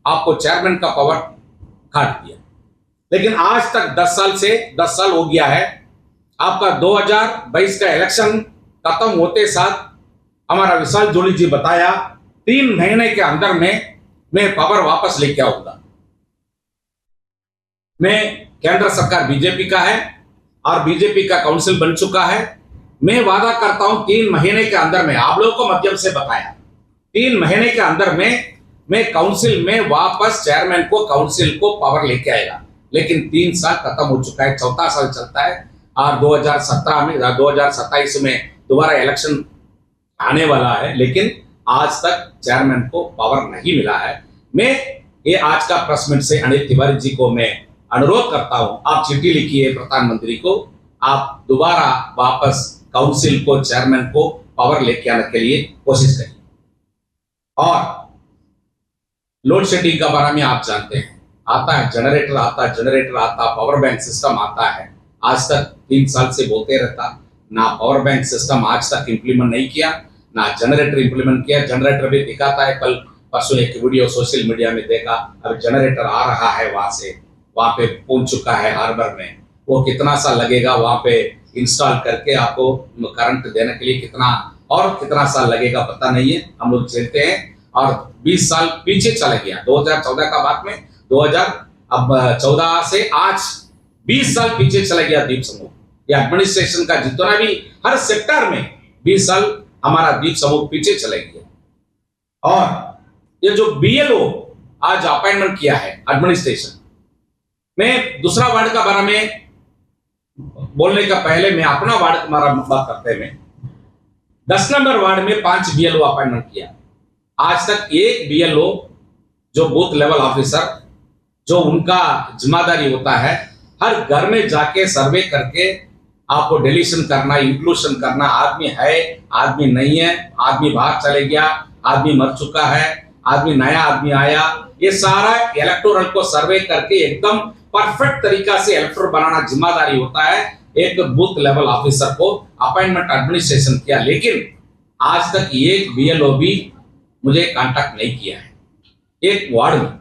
आपको चेयरमैन का पावर काट दिया। लेकिन आज तक 10 साल हो गया है। आपका 2022 का इलेक्शन खत्म होते साथ हमारा विशाल जोड़ी जी बताया 3 महीने के अंदर में मैं पावर वापस लेके आऊंगा। मैं केंद्र सरकार बीजेपी का है और बीजेपी का काउंसिल बन चुका है। मैं वादा करता हूं 3 महीने के अंदर में, आप लोगों को माध्यम से बताया, 3 महीने के अंदर में मैं काउंसिल में वापस चेयरमैन को, काउंसिल को पावर लेके आएगा। लेकिन 3 साल खत्म हो चुका है, 4था साल चलता है और 2017 में 2027 में दोबारा इलेक्शन आने वाला है, लेकिन आज तक चेयरमैन को पावर नहीं मिला है। मैं ये आज का प्रेस मीट से अनिल तिवारी जी को मैं अनुरोध करता हूं, आप चिट्ठी लिखिए प्रधानमंत्री को, आप दोबारा वापस काउंसिल को, चेयरमैन को पावर लेके आने के लिए कोशिश करिए। और लोड शेडिंग का बारे में आप जानते हैं, आता है जनरेटर आता, पावर बैंक सिस्टम आता है। आज तक 3 साल से बोलते रहता, ना पावर बैंक सिस्टम आज तक इंप्लीमेंट नहीं किया, ना जनरेटर इंप्लीमेंट किया। जनरेटर भी दिखाता है, कल परसों एक वीडियो सोशल मीडिया में देखा, अब जनरेटर आ रहा है वहां पे पहुंच चुका है हार्बर में। वो कितना सा लगेगा वहां पे इंस्टॉल करके आपको करंट देने के लिए, कितना साल लगेगा पता नहीं है, हम लोग चलते हैं। और 20 साल पीछे चला गया, 2014 का बात में 2014 से आज 20 साल पीछे चला गया द्वीप समूह। ये एडमिनिस्ट्रेशन का जितना भी हर सेक्टर में 20 साल हमारा द्वीप समूह पीछे चले गया। और ये जो बीएलओ आज अपॉइंटमेंट किया है एडमिनिस्ट्रेशन में, दूसरा वार्ड का बारे में बोलने का पहले मैं अपना वार्ड हमारा बात करते हैं। 10 नंबर वार्ड में 5 बीएलओ अपॉइंटमेंट किया। आज तक एक बीएलओ जो बूथ लेवल ऑफिसर, जो उनका जिम्मेदारी होता है हर घर में जाके सर्वे करके आपको डिलीशन करना, इंक्लूशन करना, आदमी है आदमी नहीं है, आदमी बाहर चले गया, आदमी मर चुका है, आदमी नया आदमी आया, ये सारा इलेक्टोरल को सर्वे करके एकदम परफेक्ट तरीका से इलेक्टोरल बनाना जिम्मेदारी होता है एक बूथ लेवल ऑफिसर को। अपॉइंटमेंट एडमिनिस्ट्रेशन किया, लेकिन आज तक एक बीएलओ भी मुझे कांटेक्ट नहीं किया है। एक वार्ड में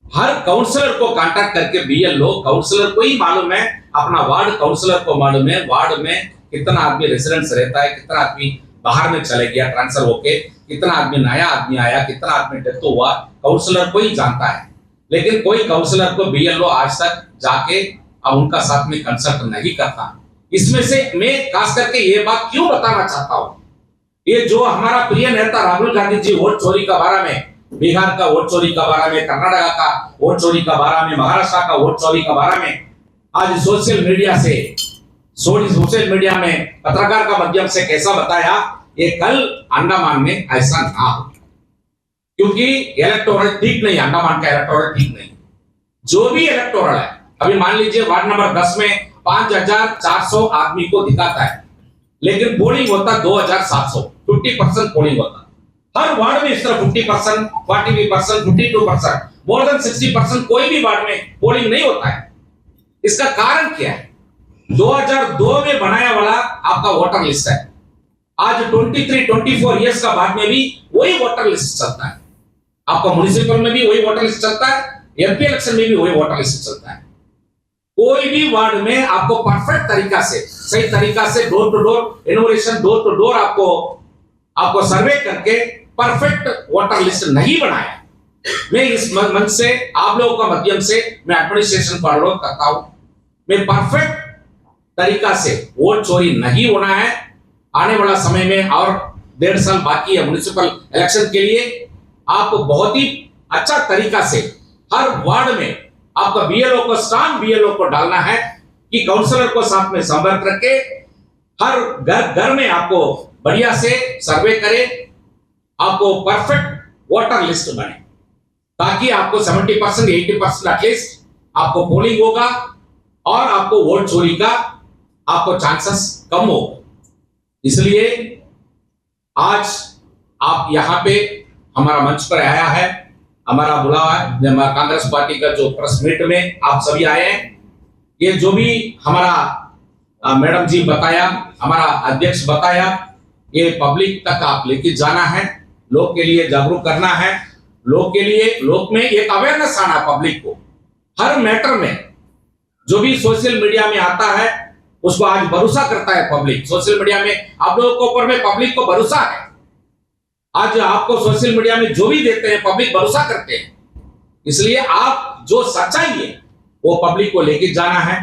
हर काउंसलर को कांटेक्ट करके बीएलओ, काउंसलर को ही मालूम है, अपना वार्ड काउंसलर को मालूम है वार्ड में कितना आदमी रेजिडेंस रहता है, कितना आदमी बाहर में चले गया ट्रांसफर होके, कितना आदमी नया आदमी आया, कितना आदमी डेथ हुआ, काउंसलर को ही जानता है। लेकिन कोई काउंसलर को बीएलओ आज तक जाके अब उनका साथ में कंसल्ट नहीं करता। इसमें से मैं खास करके ये बात क्यों बताना चाहता हूं, ये जो हमारा प्रिय नेता राहुल गांधी जी वोट चोरी का बारे में, बिहार का वोट चोरी का बारे में, कर्नाटक का वोट चोरी का बारे में, महाराष्ट्र का वोट चोरी का बारे में आज सोशल मीडिया में पत्रकार का माध्यम से कैसा बताया, ये कल अंडमान में ऐसा ना हो, क्योंकि इलेक्टोरल ठीक नहीं, अंडमान का इलेक्टोरल ठीक नहीं। जो भी इलेक्टोरल है, अभी मान लीजिए वार्ड नंबर 10 में 5400 आदमी को दिखाता है, लेकिन पोलिंग होता 2700, 50% पोलिंग होता। हर वार्ड में इस तरह 50%, 43%, 52%, मोर देन 60% कोई भी वार्ड में पोलिंग नहीं होता है। इसका कारण क्या है? 2002 में बनाया वाला आपका वोटर लिस्ट है। आज 23-24 इयर्स का बाद में भी वही वोटर लिस्ट चलता है। आपका म्युनिसिपल में भी वही वोटर लिस्ट चलता है, एमपी इलेक्शन में भी वही वोटर लिस्ट चलता है। कोई भी वार्ड में आपको परफेक्ट तरीका से, सही तरीका से door to door innovation, door to door आपको सर्वे करके परफेक्ट वोटर लिस्ट नहीं बनाया। मैं इस मंच से, आप लोगों का माध्यम से मैं एडमिनिस्ट्रेशन को अनुरोध करता हूं, मैं परफेक्ट तरीका से वोट चोरी नहीं होना है। आने वाला समय में और 1.5 साल बाकी है म्युनिसिपल इलेक्शन के लिए। आप बहुत ही अच्छा तरीका से हर वार्ड में आपका बीएलओ को, स्ट्रांग बीएलओ को डालना है कि काउंसलर को साथ में संपर्क रखे, हर घर में आपको बढ़िया से सर्वे करे, आपको परफेक्ट वोटर लिस्ट बने, ताकि आपको 70%, 80% एटलीस्ट आपको पोलिंग होगा और आपको वोट चोरी का आपको चांसेस कम होगा। इसलिए आज आप यहाँ पे हमारा मंच पर आया है, हमारा बुलावा है, कांग्रेस पार्टी का जो प्रेस मीट में आप सभी आए हैं। ये जो भी हमारा मैडम जी बताया, हमारा अध्यक्ष बताया, ये पब्लिक तक आप लेके जाना है, लोग के लिए जागरूक करना है, लोग में एक अवेयरनेस आना पब्लिक को। हर मैटर में जो भी सोशल मीडिया में आता है उसको आज भरोसा करता है पब्लिक। सोशल मीडिया में आप लोगों के ऊपर में पब्लिक को भरोसा है। आज आपको सोशल मीडिया में जो भी देते हैं पब्लिक भरोसा करते हैं। इसलिए आप जो सच्चाई है वो पब्लिक को लेके जाना है।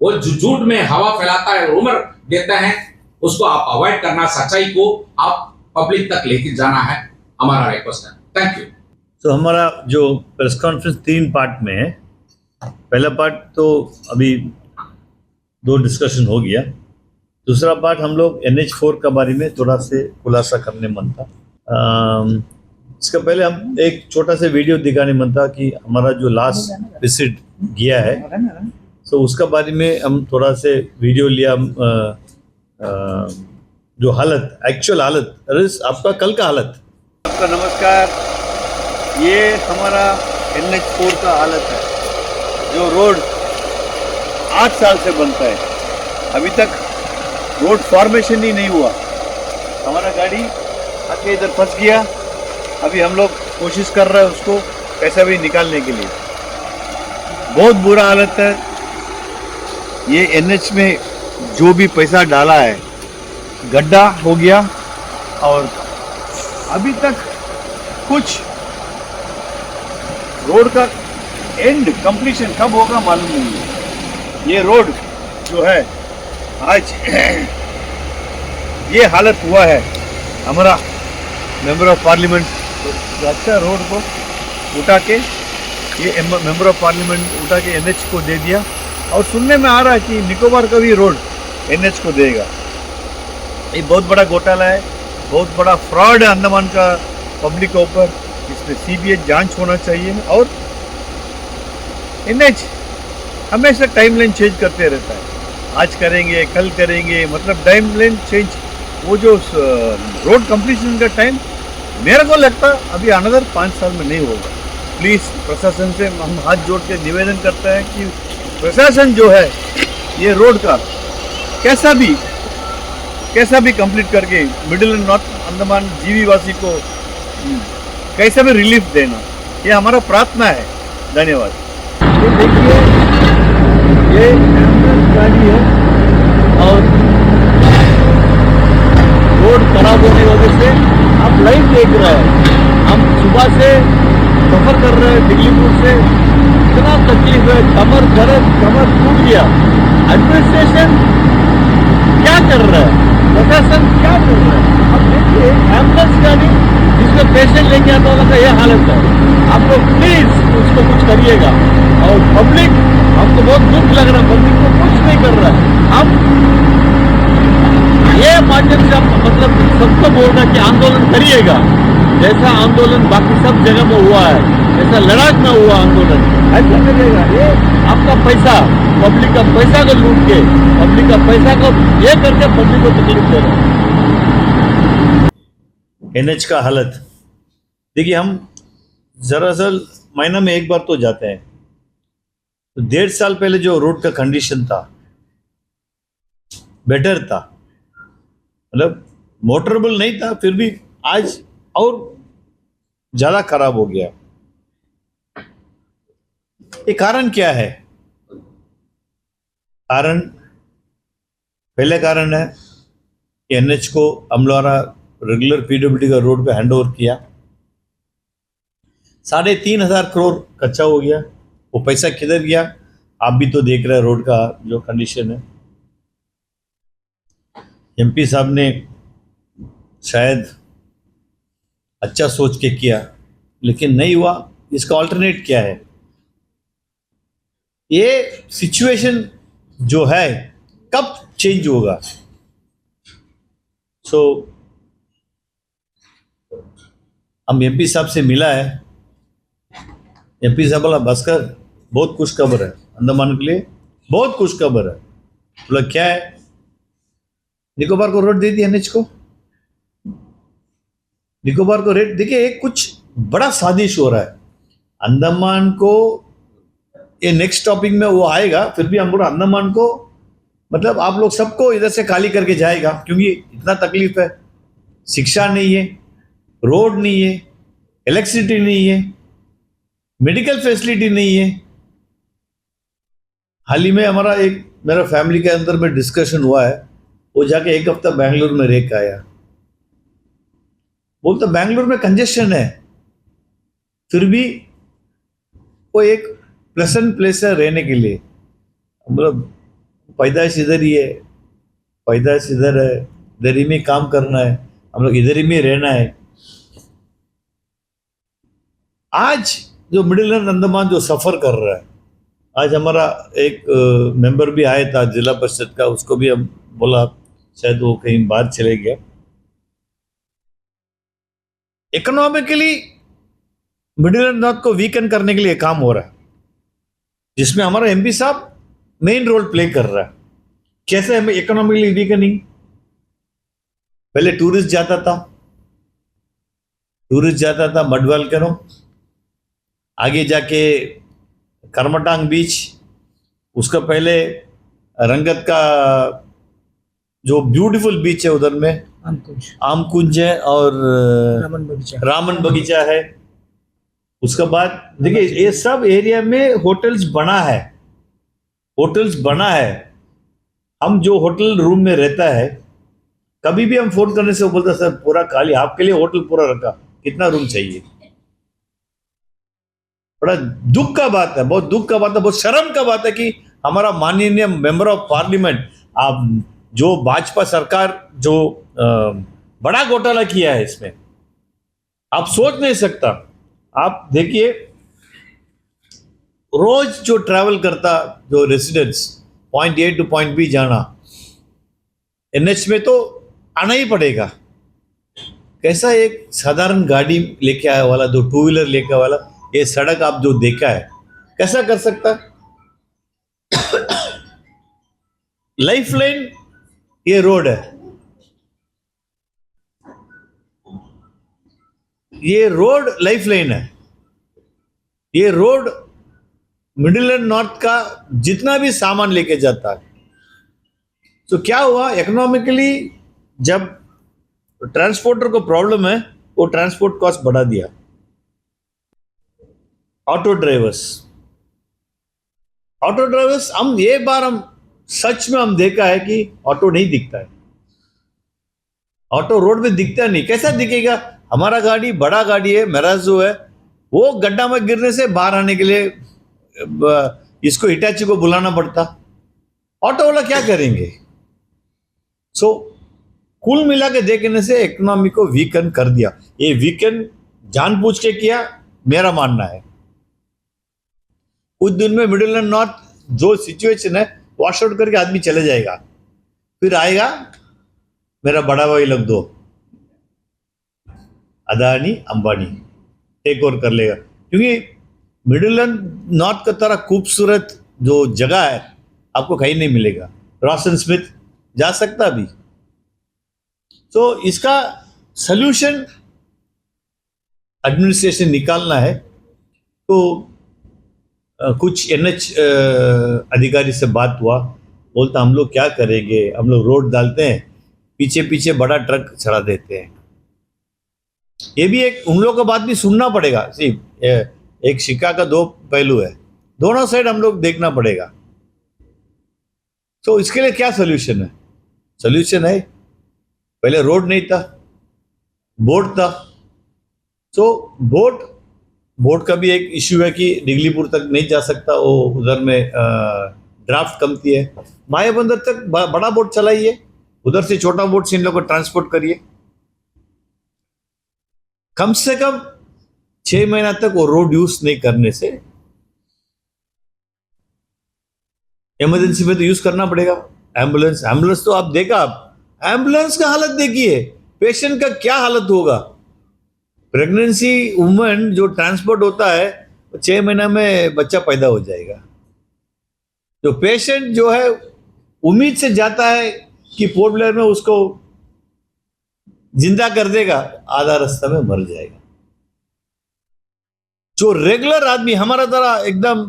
वो झूठ में हवा फैलाता है, रूमर देता है, उसको आप अवॉइड करना, सच्चाई को आप पब्लिक तक लेके जाना है, हमारा रिक्वेस्ट है। Thank you. तो हमारा जो प्रेस कॉन्फ्रेंस 3 पार्ट में है। पहला पार्ट तो अभी 2 डिस्कशन हो गया। दूसरा पार्ट हम लोग NH4 के बारे में थोड़ा से खुलासा करने मन था। इसका पहले हम एक छोटा सा वीडियो दिखाने मन था कि हमारा जो लास्ट विजिट गया है, तो उसका बारे में हम थोड़ा से वीडियो लिया। जो हालत, एक्चुअल हालत, अरे आपका कल का हालत। आपका नमस्कार। ये हमारा NH4 का हालत है, जो रोड 8 साल से बनता है, अभी तक रोड फॉर्मेशन ही नहीं हुआ। हमारा गाड़ी आके इधर फंस गया। अभी हम लोग कोशिश कर रहे हैं उसको कैसे भी निकालने के लिए। बहुत बुरा हालत है। ये NH में जो भी पैसा डाला है गड्ढा हो गया, और अभी तक कुछ रोड का एंड कंप्लीशन कब होगा मालूम नहीं है। ये रोड जो है आज ये हालत हुआ है। हमारा मेंबर ऑफ पार्लियामेंट अच्छा रोड को उठा के, ये मेंबर ऑफ पार्लियामेंट उठा के NH को दे दिया, और सुनने में आ रहा है कि निकोबार का भी रोड NH को देगा। ये बहुत बड़ा घोटाला है, बहुत बड़ा फ्रॉड है अंडमान का पब्लिक के ऊपर। इसमें CBI जांच होना चाहिए। और NH हमेशा टाइमलाइन चेंज करते रहता है, आज करेंगे कल करेंगे, मतलब टाइमलाइन चेंज। वो जो रोड कंप्लीशन का टाइम मेरे को लगता अभी अनदर 5 साल में नहीं होगा। प्लीज़ प्रशासन से हम हाथ जोड़ के निवेदन करते हैं कि प्रशासन जो है ये रोड का कैसा भी कंप्लीट करके मिडिल एंड नॉर्थ अंडमान जीवीवासी को कैसा भी रिलीफ देना, ये हमारा प्रार्थना है। धन्यवाद। ये देखिए, ये एम्बुलेंस गाड़ी है, और रोड खराब होने की वजह से आप लाइव देख रहा है। हम सुबह से सफर कर रहे हैं दिल्लीपुर से, इतना तकलीफ है, कमर दर्द, कमर टूट गया। एडमिनिस्ट्रेशन क्या कर रहा है, प्रशासन क्या कर रहा है? अब देखिए एम्बुलेंस गाड़ी जिसमें पेशेंट लेके आता है का यह हालत है। आप लोग प्लीज उसको कुछ करिएगा। और पब्लिक, हमको बहुत दुख लग रहा है, पब्लिक को कुछ नहीं कर रहा है। हम ये माध्यम से हम मतलब सबको बोल रहे हैं कि आंदोलन करिएगा, जैसा आंदोलन बाकी सब जगह में हुआ है, जैसा लद्दाख में हुआ आंदोलन, ऐसा करिएगा। ये आपका पैसा, पब्लिक का पैसा को लूट के, पब्लिक का पैसा को ये करके पब्लिक को तकलीफ दे रहे हैं। एनएच का हालत देखिए, हम दरअसल महीना में एक बार तो जाते हैं। तो 1.5 साल पहले जो रोड का कंडीशन था बेटर था, मतलब मोटरेबल नहीं था, फिर भी आज और ज्यादा खराब हो गया। ये कारण क्या है? पहले कारण है कि एनएच को हम द्वारा रेगुलर पीडब्ल्यूडी का रोड पे हैंड ओवर किया, 3,500 करोड़ कच्चा हो गया। वो पैसा किधर गया? आप भी तो देख रहे हैं रोड का जो कंडीशन है। एमपी साहब ने शायद अच्छा सोच के किया, लेकिन नहीं हुआ। इसका ऑल्टरनेट क्या है? ये सिचुएशन जो है कब चेंज होगा? हम एमपी साहब से मिला है। एमपी साहब बोला भास्कर बहुत खुश खबर है, अंडमान के लिए बहुत खुश खबर है। बोला क्या है? निकोबार को रोड दे दी एनएच को। निकोबार को रेट देखिए, एक कुछ बड़ा साजिश हो रहा है। अंडमान को ये नेक्स्ट टॉपिक में वो आएगा, फिर भी हम बोला अंडमान को मतलब आप लोग सबको इधर से खाली करके जाएगा, क्योंकि इतना तकलीफ है। शिक्षा नहीं है, रोड नहीं है, इलेक्ट्रिसिटी नहीं है, मेडिकल फैसिलिटी नहीं है। हाल ही में हमारा मेरा फैमिली के अंदर में डिस्कशन हुआ है। वो जाके 1 हफ्ता बेंगलुरु में रह के आया। बोलता बेंगलुरु में कंजेशन है, फिर भी वो एक प्लेसेंट प्लेस है रहने के लिए। मतलब पैदाइश इधर ही है, पैदाइश इधर है, इधर ही में काम करना है, हम लोग इधर ही में रहना है। आज जो मिडिल एंड अंडमान जो सफर कर रहा है, आज हमारा एक मेंबर भी आया था जिला परिषद का, उसको भी हम बोला शायद वो कहीं बाहर चले गया। इकोनॉमिकली मिडिल एंड नॉर्थ को वीकन करने के लिए काम हो रहा है, जिसमें हमारा एमपी साहब मेन रोल प्ले कर रहा है। कैसे हमें इकोनॉमिकली वीकनिंग? पहले टूरिस्ट जाता था मडवाल करो, आगे जाके करमटांग बीच, उसका पहले रंगत का जो ब्यूटीफुल बीच है उधर में आमकुंज है और रामन बगीचा है। उसके बाद देखिए ये सब एरिया में होटल्स बना है। हम जो होटल रूम में रहता है, कभी भी हम फोन करने से वो बोलता सर पूरा खाली, आपके लिए होटल पूरा रखा, कितना रूम चाहिए। बड़ा दुख का बात है, बहुत दुख का बात है, बहुत शर्म का बात है कि हमारा माननीय मेंबर ऑफ पार्लियामेंट, आप जो भाजपा सरकार जो बड़ा घोटाला किया है इसमें, आप सोच नहीं सकता। आप देखिए रोज जो ट्रैवल करता जो residents point A to point B जाना, एनएच में तो आना ही पड़ेगा। कैसा एक साधारण गाड़ी लेके आया वाला, दो टू व्हीलर लेके आया वाला, ये सड़क आप जो देखा है कैसा कर सकता? लाइफलाइन ये रोड है, ये रोड लाइफलाइन है। ये रोड मिडिल एंड नॉर्थ का जितना भी सामान लेके जाता है। तो क्या हुआ, इकोनॉमिकली जब ट्रांसपोर्टर को प्रॉब्लम है, वो ट्रांसपोर्ट कॉस्ट बढ़ा दिया। ऑटो ड्राइवर्स हम एक बार हम सच में हम देखा है कि ऑटो नहीं दिखता है, ऑटो रोड में दिखता नहीं। कैसा दिखेगा? हमारा गाड़ी बड़ा गाड़ी है, मेराजो है, वो गड्ढा में गिरने से बाहर आने के लिए इसको हिटाची को बुलाना पड़ता। ऑटो वाला क्या करेंगे? सो कुल मिला के देखने से इकोनॉमी को वीकन कर दिया। ये वीकन जानबूझ के किया, मेरा मानना है। कुछ दिन में मिडिल एंड नॉर्थ जो सिचुएशन है वॉश आउट करके आदमी चले जाएगा, फिर आएगा मेरा बड़ा भाई लोग दो अदानी अंबानी टेक ओवर कर लेगा, क्योंकि मिडिल एंड नॉर्थ का तरह खूबसूरत जो जगह है आपको कहीं नहीं मिलेगा। रॉसन स्मिथ जा सकता भी। तो इसका सल्यूशन एडमिनिस्ट्रेशन निकालना है। तो कुछ एनएच अधिकारी से बात हुआ, बोलता हम लोग क्या करेंगे, हम लोग रोड डालते हैं, पीछे पीछे बड़ा ट्रक चढ़ा देते हैं। ये भी एक उन लोगों का बात भी सुनना पड़ेगा। एक सिक्का का दो पहलू है, दोनों साइड हम लोग देखना पड़ेगा। तो इसके लिए क्या सोल्यूशन है? सोल्यूशन है, पहले रोड नहीं था, बोट था। तो बोट का भी एक इश्यू है कि डिगलीपुर तक नहीं जा सकता, वो उधर में ड्राफ्ट कमती है। मायाबंदर तक बड़ा बोट चलाइए, उधर से छोटा बोट से इन लोगों को ट्रांसपोर्ट करिए। कम से कम 6 महीना तक वो रोड यूज नहीं करने से, इमरजेंसी में तो यूज करना पड़ेगा। एम्बुलेंस तो आप देखा, आप एम्बुलेंस का हालत देखिए, पेशेंट का क्या हालत होगा। प्रेगनेंसी वुमन जो ट्रांसपोर्ट होता है 6 महीना में बच्चा पैदा हो जाएगा। जो पेशेंट जो है उम्मीद से जाता है कि पोर्ट ब्लेयर में उसको जिंदा कर देगा, आधा रास्ता में मर जाएगा। जो रेगुलर आदमी हमारा तरह एकदम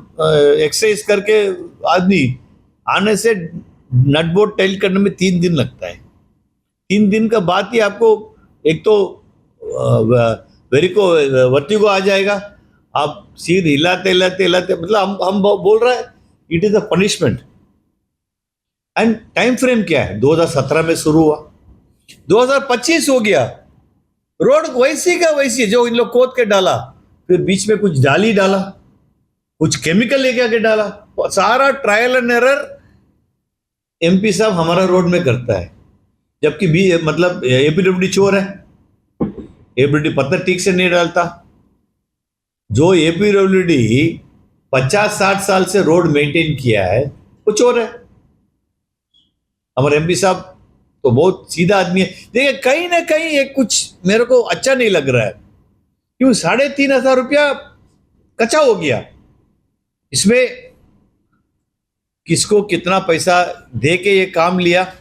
एक्सरसाइज करके आदमी आने से नट बोल्ट टाइट करने में 3 दिन लगता है। 3 दिन का बाद ही आपको एक तो वर्टिगो आ जाएगा, आप सिर हिलाते मतलब हम बोल रहे हैं it is a punishment. And time frame क्या है? 2017 में शुरू हुआ, 2025 हो गया, रोड वैसी का वैसी जो इन लोग खोद के डाला, फिर बीच में कुछ डाली डाला, कुछ केमिकल लेके आके डाला, सारा ट्रायल एंड एरर एमपी साहब हमारा रोड में करता है। जबकि भी मतलब एपीडब्ल्यूडी चोर है, एपीडब्ल्यूडी पत्थर ठीक से नहीं डालता। जो एपीडब्ल्यूडी 50-60 साल से रोड मेंटेन किया है वो चोर है। हमारे एमपी साहब तो बहुत सीधा आदमी है। देखिए कहीं ना कहीं एक कुछ मेरे को अच्छा नहीं लग रहा है, क्यों 3,500 रुपया कच्चा हो गया। इसमें किसको कितना पैसा दे के ये काम लिया,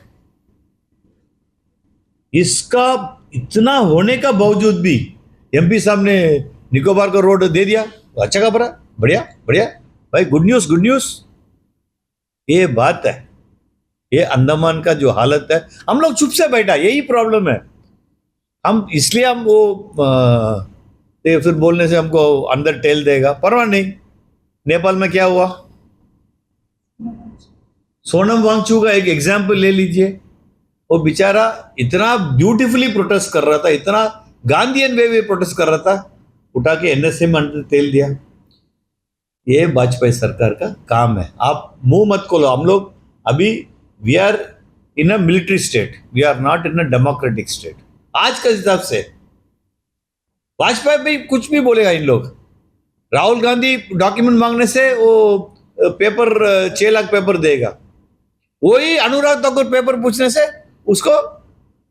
इसका इतना होने का बावजूद भी एमपी साहब ने निकोबार का रोड दे दिया। अच्छा का बड़ा बढ़िया भाई, गुड न्यूज। ये बात है, ये अंडमान का जो हालत है, हम लोग चुप से बैठा, यही प्रॉब्लम है। हम इसलिए हम वो फिर बोलने से हमको अंदर टेल देगा, परवाह नहीं। नेपाल में क्या हुआ, सोनम वांगचुक का एक एग्जाम्पल ले लीजिए। वो बेचारा इतना ब्यूटीफुली प्रोटेस्ट कर रहा था, इतना गांधीयन वे प्रोटेस्ट कर रहा था, उठा के एनएसए में अंदर तेल दिया। ये वाजपेयी सरकार का काम है। आप मुंह मत खोलो। हम लोग अभी we are in a military state, we are not in a democratic state. आज के हिसाब से वाजपेयी भी कुछ भी बोलेगा इन लोग। राहुल गांधी डॉक्यूमेंट मांगने से वो पेपर 6 लाख पेपर देगा, वही अनुराग ठाकुर पेपर पूछने से उसको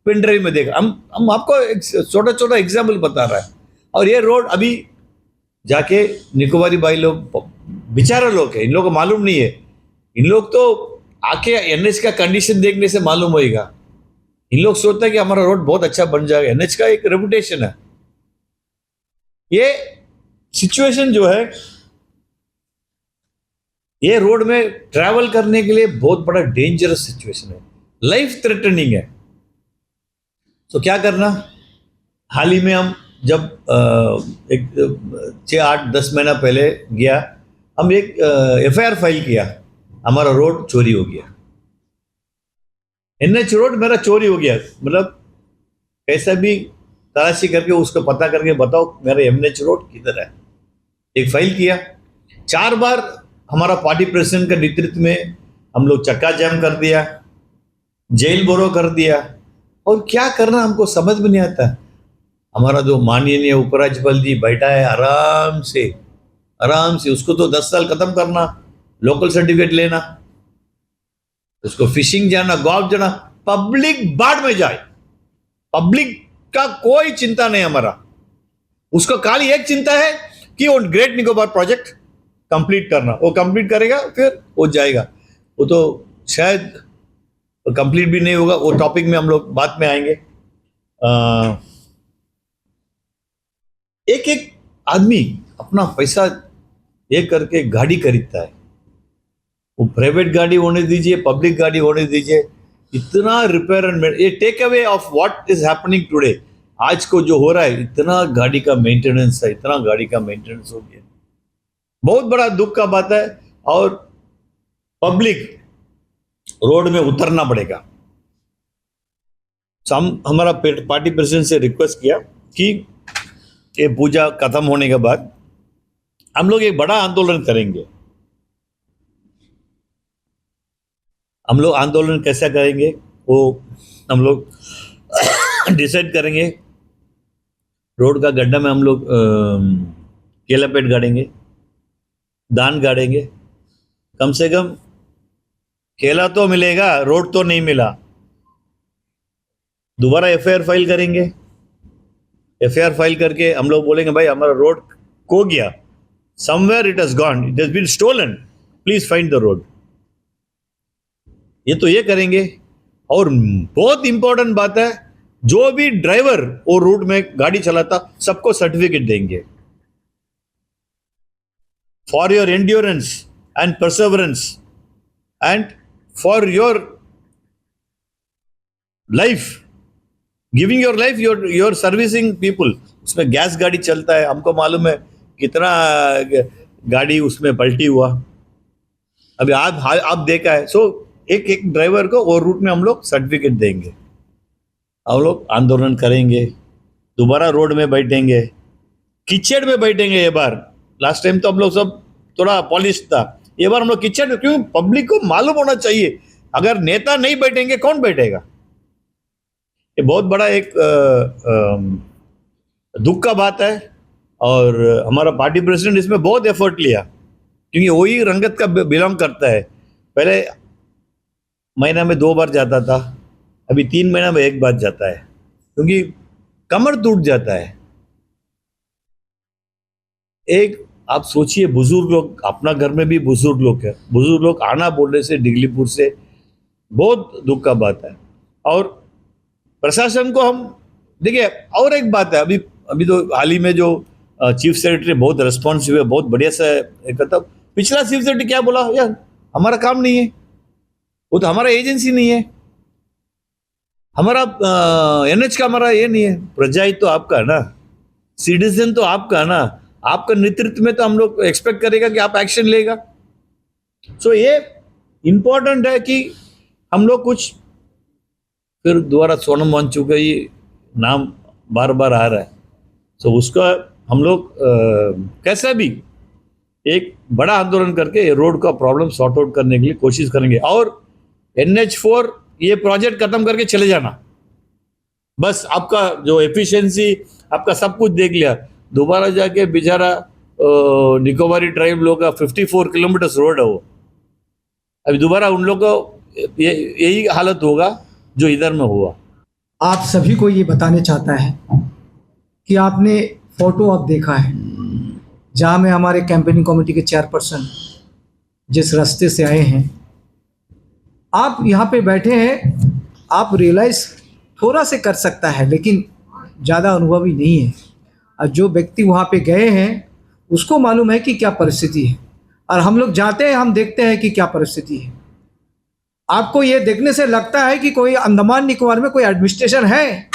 पेन ड्राइव में देगा। हम आपको एक छोटा एग्जाम्पल बता रहा है। और ये रोड अभी जाके निकोबारी भाई लोग बेचारा लोग है, इन लोगों को मालूम नहीं है। इन लोग तो आके एनएच का कंडीशन देखने से मालूम होएगा। इन लोग सोचते हैं कि हमारा रोड बहुत अच्छा बन जाएगा, एनएच का एक रेपुटेशन है। ये सिचुएशन जो है, ये रोड में ट्रैवल करने के लिए बहुत बड़ा डेंजरस सिचुएशन है, लाइफ थ्रेटनिंग है। तो क्या करना? हाल ही में हम जब एक 6-8-10 महीना पहले गया, हम एक एफआईआर फाइल किया, हमारा रोड चोरी हो गया। एनएच रोड मेरा चोरी हो गया, मतलब कैसा भी तलाशी करके उसको पता करके बताओ मेरा एमएनएच रोड किधर है। एक फाइल किया, 4 बार हमारा पार्टी प्रेसिडेंट के नेतृत्व में हम लोग चक्का जाम कर दिया, जेल बोरो कर दिया, और क्या करना हमको समझ में नहीं आता। हमारा जो माननीय उपराज्यपाल जी बैठा है आराम से उसको तो 10 साल खत्म करना, लोकल सर्टिफिकेट लेना, उसको फिशिंग जाना, गोवा जाना, पब्लिक बाढ़ में जाए, पब्लिक का कोई चिंता नहीं हमारा। उसको खाली एक चिंता है कि वो ग्रेट निकोबार प्रोजेक्ट कंप्लीट करना, वो कंप्लीट करेगा फिर वो जाएगा। वो तो शायद कंप्लीट भी नहीं होगा, वो टॉपिक में हम लोग बाद में आएंगे। एक एक आदमी अपना पैसा ये करके गाड़ी खरीदता है, वो प्राइवेट गाड़ी होने दीजिए, पब्लिक गाड़ी होने दीजिए, इतना रिपेयर एंड ये take away of what is happening today. आज को जो हो रहा है, इतना गाड़ी का मेंटेनेंस है, इतना गाड़ी का मेंटेनेंस हो गया, बहुत बड़ा दुख का बात है। और पब्लिक रोड में उतरना पड़ेगा। हमारा पार्टी प्रेसिडेंट से रिक्वेस्ट किया कि ये पूजा खत्म होने के बाद हम लोग एक बड़ा आंदोलन करेंगे। हम लोग आंदोलन कैसा करेंगे वो हम लोग डिसाइड करेंगे। रोड का गड्ढा में हम लोग केला पेट गाड़ेंगे, दान गाड़ेंगे, कम से कम केला तो मिलेगा, रोड तो नहीं मिला। दोबारा एफआईआर फाइल करेंगे, एफआईआर फाइल करके हम लोग बोलेंगे भाई हमारा रोड खो गया, somewhere it has gone, it has been stolen, please find the road. ये तो ये करेंगे। और बहुत इंपॉर्टेंट बात है, जो भी ड्राइवर वो रूट में गाड़ी चलाता सबको सर्टिफिकेट देंगे for your endurance and Perseverance and for your life, giving your life, your servicing people. उसमें गैस गाड़ी चलता है, हमको मालूम है कितना गाड़ी उसमें पलटी हुआ, अभी आप देखा है। सो एक एक ड्राइवर को वो रूट में हम लोग सर्टिफिकेट देंगे, हम लोग आंदोलन करेंगे, दोबारा रोड में बैठेंगे, कीचड़ में बैठेंगे। ये बार, लास्ट टाइम तो हम लोग सब थोड़ा पॉलिश था, ये बार हम लोग कीचड़ में, क्यों पब्लिक को मालूम होना चाहिए अगर नेता नहीं बैठेंगे कौन बैठेगा। ये बहुत बड़ा एक दुख का बात है। और हमारा पार्टी प्रेसिडेंट इसमें बहुत एफर्ट लिया, क्योंकि वही रंगत का बिलोंग करता है। पहले महीना में 2 बार जाता था, अभी 3 महीना में 1 बार जाता है, क्योंकि कमर टूट जाता है। एक आप सोचिए, बुजुर्ग लोग, अपना घर में भी बुजुर्ग लोग है, बुजुर्ग लोग आना बोलने से डिगलीपुर से बहुत दुख का बात है। और प्रशासन को हम देखिए, और एक बात है, अभी तो हाल ही में जो चीफ सेक्रेटरी बहुत रेस्पॉन्सिव है, बहुत बढ़िया से कहता, पिछला चीफ सेक्रेटरी क्या बोला, यार हमारा काम नहीं है, वो तो हमारा एजेंसी नहीं है, हमारा एनएच का हमारा ये नहीं है। प्रजाहित तो आपका है ना, सिटीजन तो आपका है ना, आपका नेतृत्व में तो हम लोग एक्सपेक्ट करेगा कि आप एक्शन लेगा। सो ये इंपॉर्टेंट है कि हम लोग कुछ, फिर दोबारा सोनम वांगचुक का ये नाम बार बार आ रहा है, सो उसका हम लोग कैसा भी एक बड़ा आंदोलन करके रोड का प्रॉब्लम सॉर्ट आउट करने के लिए कोशिश करेंगे। और NH4 ये प्रोजेक्ट खत्म करके चले जाना, बस आपका जो एफिशिएंसी, आपका सब कुछ देख लिया। दोबारा जाके बेचारा निकोबारी ट्राइब लोग का 54 किलोमीटर रोड है वो, अभी दोबारा उन लोग को यही हालत होगा जो इधर में हुआ। आप सभी को ये बताने चाहता है कि आपने फोटो अब देखा है जहाँ में हमारे कैंपेनिंग कमेटी के चेयरपर्सन जिस रास्ते से आए हैं, आप यहाँ पे बैठे हैं, आप रियलाइज थोड़ा से कर सकता है, लेकिन ज़्यादा अनुभवी नहीं है। और जो व्यक्ति वहाँ पे गए हैं उसको मालूम है कि क्या परिस्थिति है, और हम लोग जाते हैं, हम देखते हैं कि क्या परिस्थिति है। आपको ये देखने से लगता है कि कोई अंडमान निकोबार में कोई एडमिनिस्ट्रेशन है,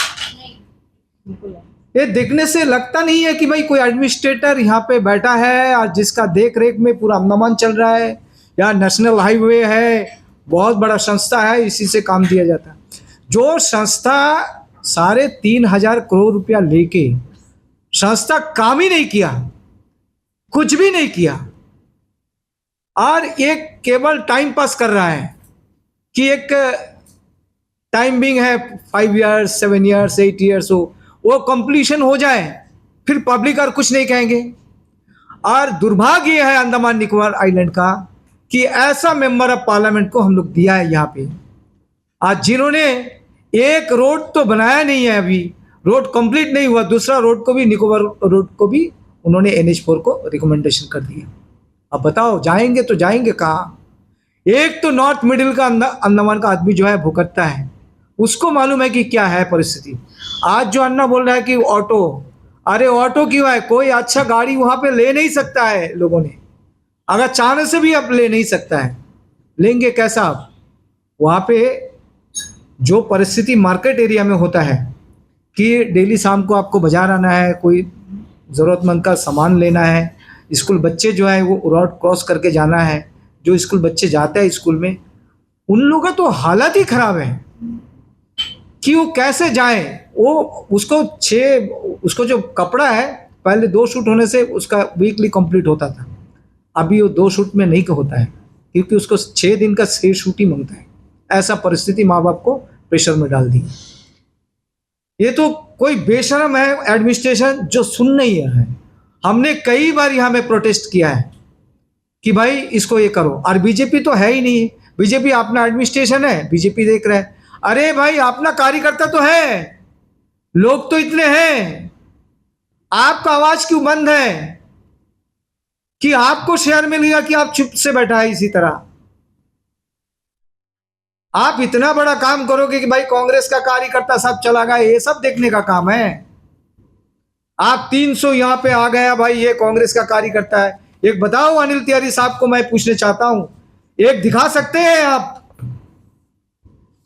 ये देखने से लगता नहीं है कि भाई कोई एडमिनिस्ट्रेटर यहाँ पे बैठा है और जिसका देख रेख में पूरा अंडमान चल रहा है, या नेशनल हाईवे है, बहुत बड़ा संस्था है, इसी से काम दिया जाता है। जो संस्था 3,500 करोड़ रुपया लेके संस्था काम ही नहीं किया, कुछ भी नहीं किया, और एक केवल टाइम पास कर रहा है कि एक टाइमिंग है 5 इयर्स 7 इयर्स 8 इयर्स हो, वो कंप्लीशन हो जाए फिर पब्लिक और कुछ नहीं कहेंगे। और दुर्भाग्य है अंडमान निकोबार आइलैंड का कि ऐसा मेंबर ऑफ पार्लियामेंट को हम लोग दिया है यहाँ पे, आज जिन्होंने एक रोड तो बनाया नहीं है, अभी रोड कंप्लीट नहीं हुआ, दूसरा रोड को भी, निकोबार रोड को भी उन्होंने NH4 को रिकमेंडेशन कर दिया। अब बताओ जाएंगे तो जाएंगे कहाँ? एक तो नॉर्थ मिडिल का अंडमान का आदमी जो है भुगतता है, उसको मालूम है कि क्या है परिस्थिति। आज जो अन्ना बोल रहा है कि ऑटो, अरे ऑटो क्यों है? कोई अच्छा गाड़ी वहाँ पे ले नहीं सकता है, लोगों ने अगर चाहने से भी अब ले नहीं सकता है, लेंगे कैसा? आप वहाँ पे जो परिस्थिति मार्केट एरिया में होता है कि डेली शाम को आपको बाजार आना है, कोई ज़रूरतमंद का सामान लेना है, स्कूल बच्चे जो है वो रोड क्रॉस करके जाना है, जो स्कूल बच्चे जाते हैं स्कूल में, उन लोगों का तो हालत ही खराब है कि वो कैसे जाएं। वो उसको जो कपड़ा है, पहले 2 शूट होने से उसका वीकली कंप्लीट होता था, अभी वो 2 शूट में नहीं होता है क्योंकि उसको 6 दिन का 6 शूट ही मांगता है। ऐसा परिस्थिति माँ बाप को प्रेशर में डाल दी। ये तो कोई बेशरम है एडमिनिस्ट्रेशन जो सुन नहीं है। हमने कई बार यहाँ में प्रोटेस्ट किया है कि भाई इसको ये करो, और बीजेपी तो है ही नहीं। बीजेपी अपना एडमिनिस्ट्रेशन है, बीजेपी देख रहा है। अरे भाई अपना कार्यकर्ता तो है, लोग तो इतने हैं, आपका आवाज क्यों बंद है कि आपको शेयर मिलेगा कि आप चुप से बैठा है? इसी तरह आप इतना बड़ा काम करोगे कि भाई कांग्रेस का कार्यकर्ता सब चला गया, ये सब देखने का काम है। आप 300 यहां पे आ गया, भाई ये कांग्रेस का कार्यकर्ता है। एक बताओ अनिल तिवारी साहब को मैं पूछना चाहता हूं, एक दिखा सकते हैं आप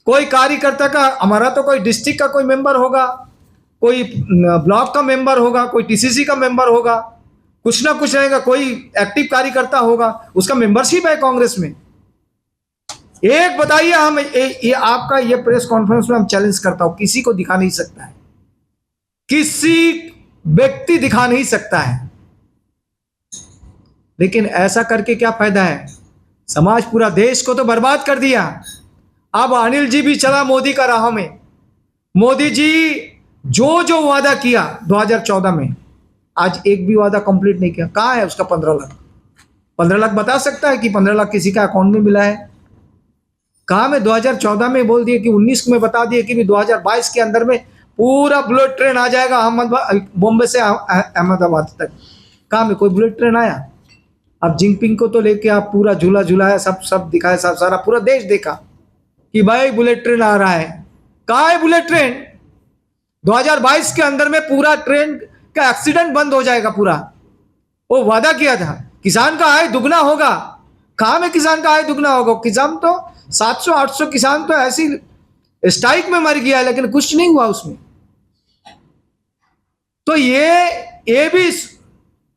कोई कार्यकर्ता का? हमारा तो कोई डिस्ट्रिक्ट का कोई मेंबर होगा, कोई ब्लॉक का मेंबर होगा, कोई TCC का मेंबर होगा, कुछ ना कुछ रहेगा, कोई एक्टिव कार्यकर्ता होगा, उसका मेंबरशिप है कांग्रेस में। एक बताइए, हम ये आपका ये प्रेस कॉन्फ्रेंस में हम चैलेंज करता हूं, किसी को दिखा नहीं सकता है, किसी व्यक्ति दिखा नहीं सकता है। लेकिन ऐसा करके क्या फायदा है? समाज पूरा देश को तो बर्बाद कर दिया। अब अनिल जी भी चला मोदी का राह में। मोदी जी जो वादा किया 2014 में, आज एक भी वादा कंप्लीट नहीं किया। कहाँ है उसका 15 लाख? 15 लाख बता सकता है कि 15 लाख किसी का अकाउंट में मिला है? कहाँ में 2014 में बोल दिए कि 19 में बता दिए कि 2022 के अंदर में पूरा बुलेट ट्रेन आ जाएगा बॉम्बे से अहमदाबाद तक। कहाँ में कोई बुलेट ट्रेन आया? अब जिनपिंग को तो लेके आप पूरा झूला झूलाया, सब दिखाया, सब सारा पूरा देश देखा कि भाई बुलेट ट्रेन आ रहा है। कहाँ है बुलेट ट्रेन? 2022 के अंदर में पूरा ट्रेन का एक्सीडेंट बंद हो जाएगा पूरा। वो वादा किया था किसान का आय दुगना होगा। कहाँ में किसान का आय दुगना होगा? किसान तो 700-800 किसान तो ऐसी स्ट्राइक में मर गया, लेकिन कुछ नहीं हुआ उसमें। तो ये भी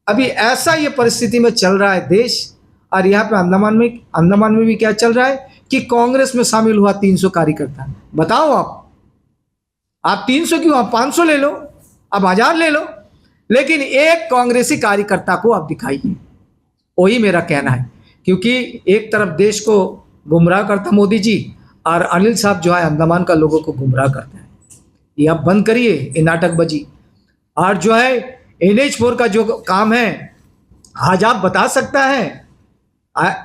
अभी ऐसा ये परिस्थिति में चल रहा है देश। और यहाँ पे अंडमान में भी क्या चल रहा है कि कांग्रेस में शामिल हुआ 300 कार्यकर्ता। बताओ आप 300 क्यों? आप 500 ले लो, आप 1000 ले लो, लेकिन एक कांग्रेसी कार्यकर्ता को आप दिखाइए। वही मेरा कहना है, क्योंकि एक तरफ देश को गुमराह करता मोदी जी, और अनिल साहब जो है अंडमान का लोगों को गुमराह करता है। ये आप बंद करिए ये नाटकबाजी। और जो है NH4 का जो काम है, आज आप बता सकता है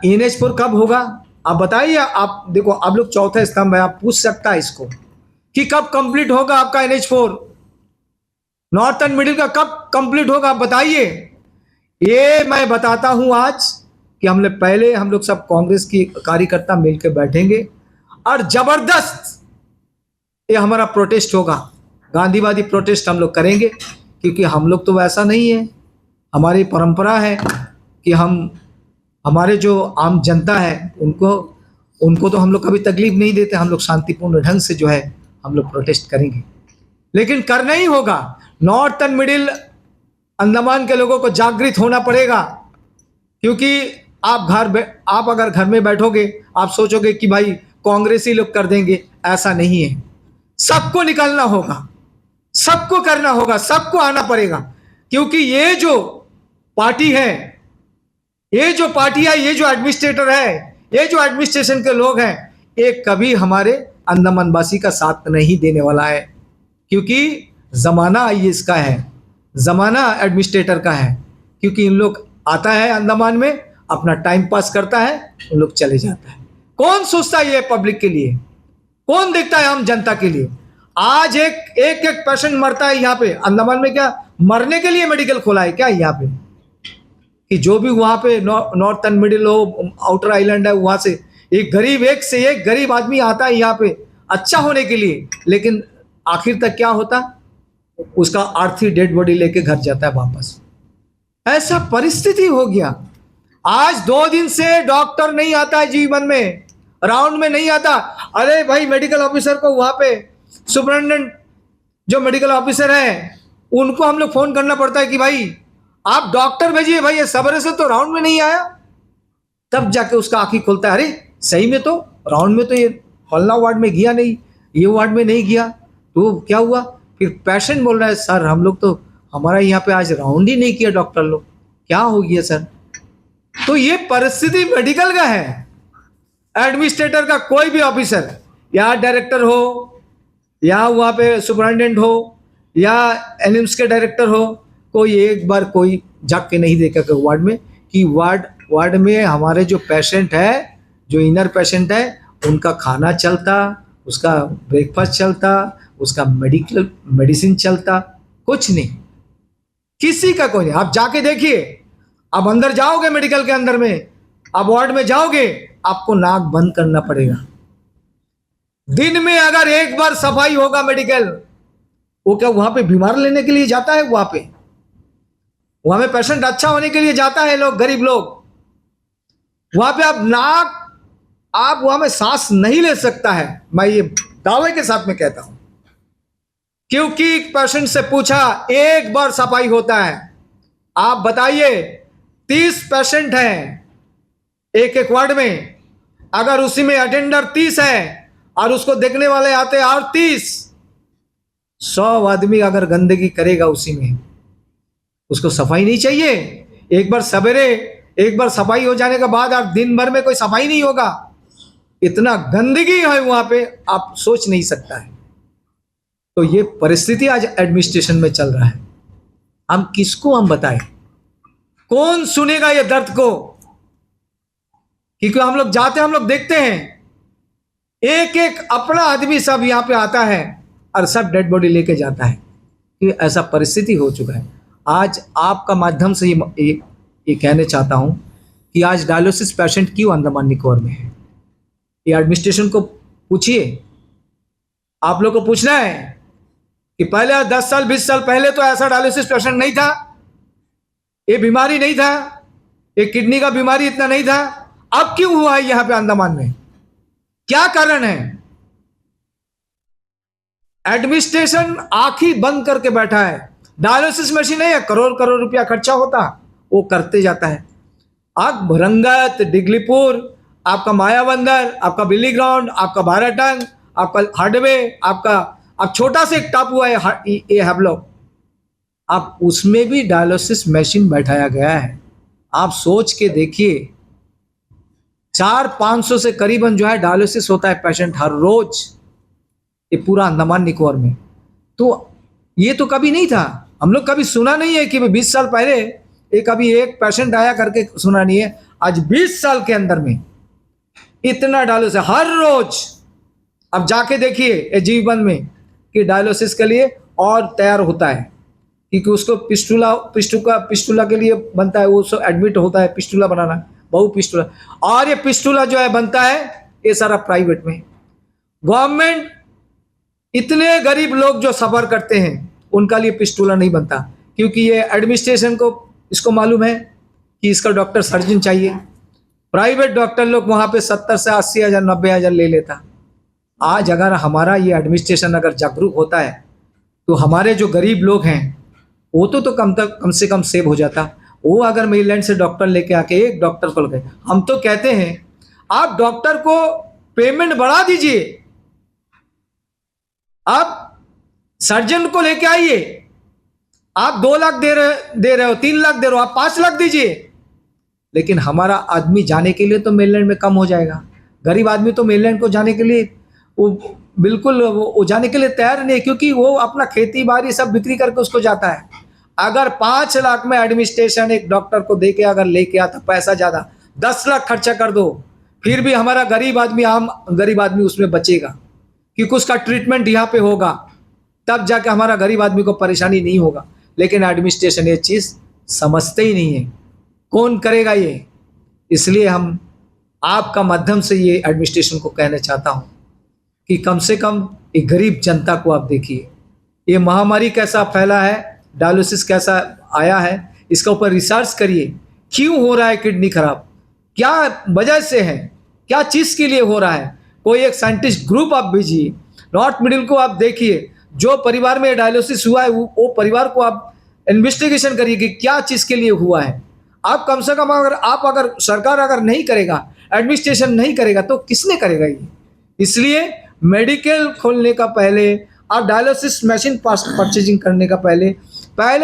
NH4 कब होगा? आप बताइए। आप देखो, आप लोग चौथा स्तंभ है, आप पूछ सकता है इसको कि कब कंप्लीट होगा आपका NH4, नॉर्थ एंड मिडिल का कब कंप्लीट होगा? आप बताइए। ये मैं बताता हूं आज कि हम लोग सब कांग्रेस की कार्यकर्ता मिलकर बैठेंगे और जबरदस्त ये हमारा प्रोटेस्ट होगा, गांधीवादी प्रोटेस्ट हम लोग करेंगे। क्योंकि हम लोग तो वैसा नहीं है, हमारी परंपरा है कि हमारे जो आम जनता है उनको तो हम लोग कभी तकलीफ नहीं देते। हम लोग शांतिपूर्ण ढंग से जो है हम लोग प्रोटेस्ट करेंगे, लेकिन करना ही होगा। नॉर्थ एंड मिडिल अंडमान के लोगों को जागृत होना पड़ेगा। क्योंकि आप अगर घर में बैठोगे, आप सोचोगे कि भाई कांग्रेसी लोग कर देंगे, ऐसा नहीं है। सबको निकलना होगा, सबको करना होगा, सबको आना पड़ेगा, क्योंकि ये जो पार्टी है, ये जो पार्टी है, ये जो एडमिनिस्ट्रेटर है, ये जो एडमिनिस्ट्रेशन के लोग हैं, ये कभी हमारे अंडमानवासी का साथ नहीं देने वाला है, क्योंकि जमाना आईएएस का है, जमाना एडमिनिस्ट्रेटर का है। क्योंकि इन लोग आता है अंडमान में, अपना टाइम पास करता है, उन लोग चले जाता है। कौन सोचता है ये पब्लिक के लिए? कौन देखता है आम जनता के लिए? आज एक पेशेंट मरता है यहाँ पे अंडमान में। क्या मरने के लिए मेडिकल खोला है क्या यहाँ पे? कि जो भी वहां पे नॉर्थर्न मिडिल हो, आउटर आइलैंड है, वहां से एक से एक गरीब आदमी आता है यहाँ पे अच्छा होने के लिए, लेकिन आखिर तक क्या होता? उसका आर्थी डेड बॉडी लेके घर जाता है वापस। ऐसा परिस्थिति हो गया। आज 2 दिन से डॉक्टर नहीं आता है जीवन में, राउंड में नहीं आता। अरे भाई, मेडिकल ऑफिसर को वहां पे सुपरिटेंडेंट जो मेडिकल ऑफिसर है, उनको हम लोग फोन करना पड़ता है कि भाई आप डॉक्टर भेजिए, भाई ये सवेरे से तो राउंड में नहीं आया। तब जाके उसका आंखें खुलता है, अरे सही में तो राउंड में तो ये फलना वार्ड में गया नहीं, ये वार्ड में नहीं गया, तो क्या हुआ? फिर पेशेंट बोल रहा है, सर हम लोग तो, हमारा यहाँ पे आज राउंड ही नहीं किया डॉक्टर लोग, क्या हो गया सर? तो ये परिस्थिति मेडिकल का है। एडमिनिस्ट्रेटर का कोई भी ऑफिसर, या डायरेक्टर हो, या वहाँ पे सुपरिटेंडेंट हो, या एनिम्स के डायरेक्टर हो, कोई एक बार कोई जाग के नहीं देखा वार्ड में कि वार्ड में हमारे जो पेशेंट है, जो इनर पेशेंट है, उनका खाना चलता, उसका ब्रेकफास्ट चलता, उसका मेडिसिन चलता, कुछ नहीं, किसी का कोई नहीं। आप जाके देखिए, आप अंदर जाओगे मेडिकल के अंदर में, आप वार्ड में जाओगे, आपको नाक बंद करना पड़ेगा। दिन में अगर एक बार सफाई होगा मेडिकल, वो क्या वहां पे बीमार लेने के लिए जाता है? वहां पे पेशेंट अच्छा होने के लिए जाता है लोग, गरीब लोग। वहां पे आप वहां में सांस नहीं ले सकता है, मैं ये दावे के साथ में कहता हूं। क्योंकि पेशेंट से पूछा, एक बार सफाई होता है, आप बताइए 30 पेशेंट हैं एक वार्ड में, अगर उसी में अटेंडर 30 है और उसको देखने वाले आते हैं और 30, 100 आदमी अगर गंदगी करेगा उसी में, उसको सफाई नहीं चाहिए? एक बार सवेरे, एक बार सफाई हो जाने के बाद आप दिन भर में कोई सफाई नहीं होगा, इतना गंदगी है वहां पे, आप सोच नहीं सकता है। तो ये परिस्थिति आज एडमिनिस्ट्रेशन में चल रहा है। हम किसको हम बताएं? कौन सुनेगा ये दर्द को? क्योंकि हम लोग जाते हैं, हम लोग देखते हैं, एक अपना आदमी सब यहाँ पे आता है और सब डेड बॉडी लेके जाता है। कि ऐसा परिस्थिति हो चुका है। आज आपका माध्यम से ये कहना चाहता हूं कि आज डायलिसिस पेशेंट क्यों अंडमान निकोबार में है, ये एडमिनिस्ट्रेशन को पूछिए। आप लोग को पूछना है कि पहले 10 साल 20 साल पहले तो ऐसा डायलिसिस पेशेंट नहीं था, ये बीमारी नहीं था, ये किडनी का बीमारी इतना नहीं था, अब क्यों हुआ है यहाँ पे अंडमान में? क्या कारण है? एडमिनिस्ट्रेशन आंखें बंद करके बैठा है। डायलिसिस मशीन है, करोड़ करोड़ रुपया खर्चा होता, वो करते जाता है। आप भरंगत, डिगलीपुर, आपका मायाबंदर, आपका बिल्ली ग्राउंड, आपका बाराटंग, आपका हार्डवे, आपका अब छोटा से एक टापू है ये हैवलॉक, आप उसमें भी डायलिसिस मशीन बैठाया गया है। आप सोच के देखिए, 400-500 से करीबन जो है डायलिसिस होता है पेशेंट हर रोज, ये पूरा अंडमान निकोबार में। तो ये तो कभी नहीं था, हम लोग कभी सुना नहीं है कि 20 साल पहले कभी एक पेशेंट आया करके सुना नहीं है। आज 20 साल के अंदर में इतना डायलिसिस हर रोज। अब जाके देखिए जीवन में कि डायलिसिस के लिए और तैयार होता है, क्योंकि उसको पिस्टुला के लिए बनता है, वो सब एडमिट होता है, पिस्टुला बनाना, बहु पिस्टुला। और ये पिस्टुला जो है बनता है ये सारा प्राइवेट में। गवर्नमेंट, इतने गरीब लोग जो सफर करते हैं उनका लिए पिस्टुला नहीं बनता, क्योंकि ये एडमिनिस्ट्रेशन को इसको मालूम है कि इसका डॉक्टर सर्जन चाहिए। प्राइवेट डॉक्टर लोग वहां पे 70 से 80 हज़ार 90 हज़ार ले लेता। आज अगर हमारा ये एडमिनिस्ट्रेशन अगर जागरूक होता है तो हमारे जो गरीब लोग हैं वो तो कम से कम सेव हो जाता। वो अगर मेरीलैंड से डॉक्टर लेके आके एक डॉक्टर को लगे, हम तो कहते हैं आप डॉक्टर को पेमेंट बढ़ा दीजिए, आप सर्जन को लेके आइए, आप 2 लाख दे रहे हो, 3 लाख दे रहे हो, आप 5 लाख दीजिए। लेकिन हमारा आदमी जाने के लिए तो मेनलैंड में कम हो जाएगा। गरीब आदमी तो मेनलैंड को जाने के लिए वो बिल्कुल वो जाने के लिए तैयार नहीं है, क्योंकि वो अपना खेती बाड़ी सब बिक्री करके उसको जाता है। अगर 5 लाख में एडमिनिस्ट्रेशन एक डॉक्टर को दे के अगर लेके आता, पैसा ज़्यादा 10 लाख खर्चा कर दो, फिर भी हमारा गरीब आदमी, आम गरीब आदमी उसमें बचेगा, क्योंकि उसका ट्रीटमेंट यहाँ पे होगा, तब जाके हमारा गरीब आदमी को परेशानी नहीं होगा। लेकिन एडमिनिस्ट्रेशन ये चीज़ समझते ही नहीं है। कौन करेगा ये? इसलिए हम आपका माध्यम से ये एडमिनिस्ट्रेशन को कहना चाहता हूँ कि कम से कम एक गरीब जनता को आप देखिए, ये महामारी कैसा फैला है, डायलिसिस कैसा आया है, इसका ऊपर रिसर्च करिए। क्यों हो रहा है किडनी खराब, क्या वजह से है, क्या चीज़ के लिए हो रहा है? कोई एक साइंटिस्ट ग्रुप आप भेजिए। नॉर्थ मिडिल को आप देखिए, जो परिवार में डायलिसिस हुआ है वो परिवार को आप इन्वेस्टिगेशन करिए कि क्या चीज़ के लिए हुआ है। आप कम से कम अगर सरकार अगर नहीं करेगा, एडमिनिस्ट्रेशन नहीं करेगा, तो किसने करेगा ये? इसलिए मेडिकल खोलने का पहले, आप डायलिसिस मशीन परचेजिंग करने का पहले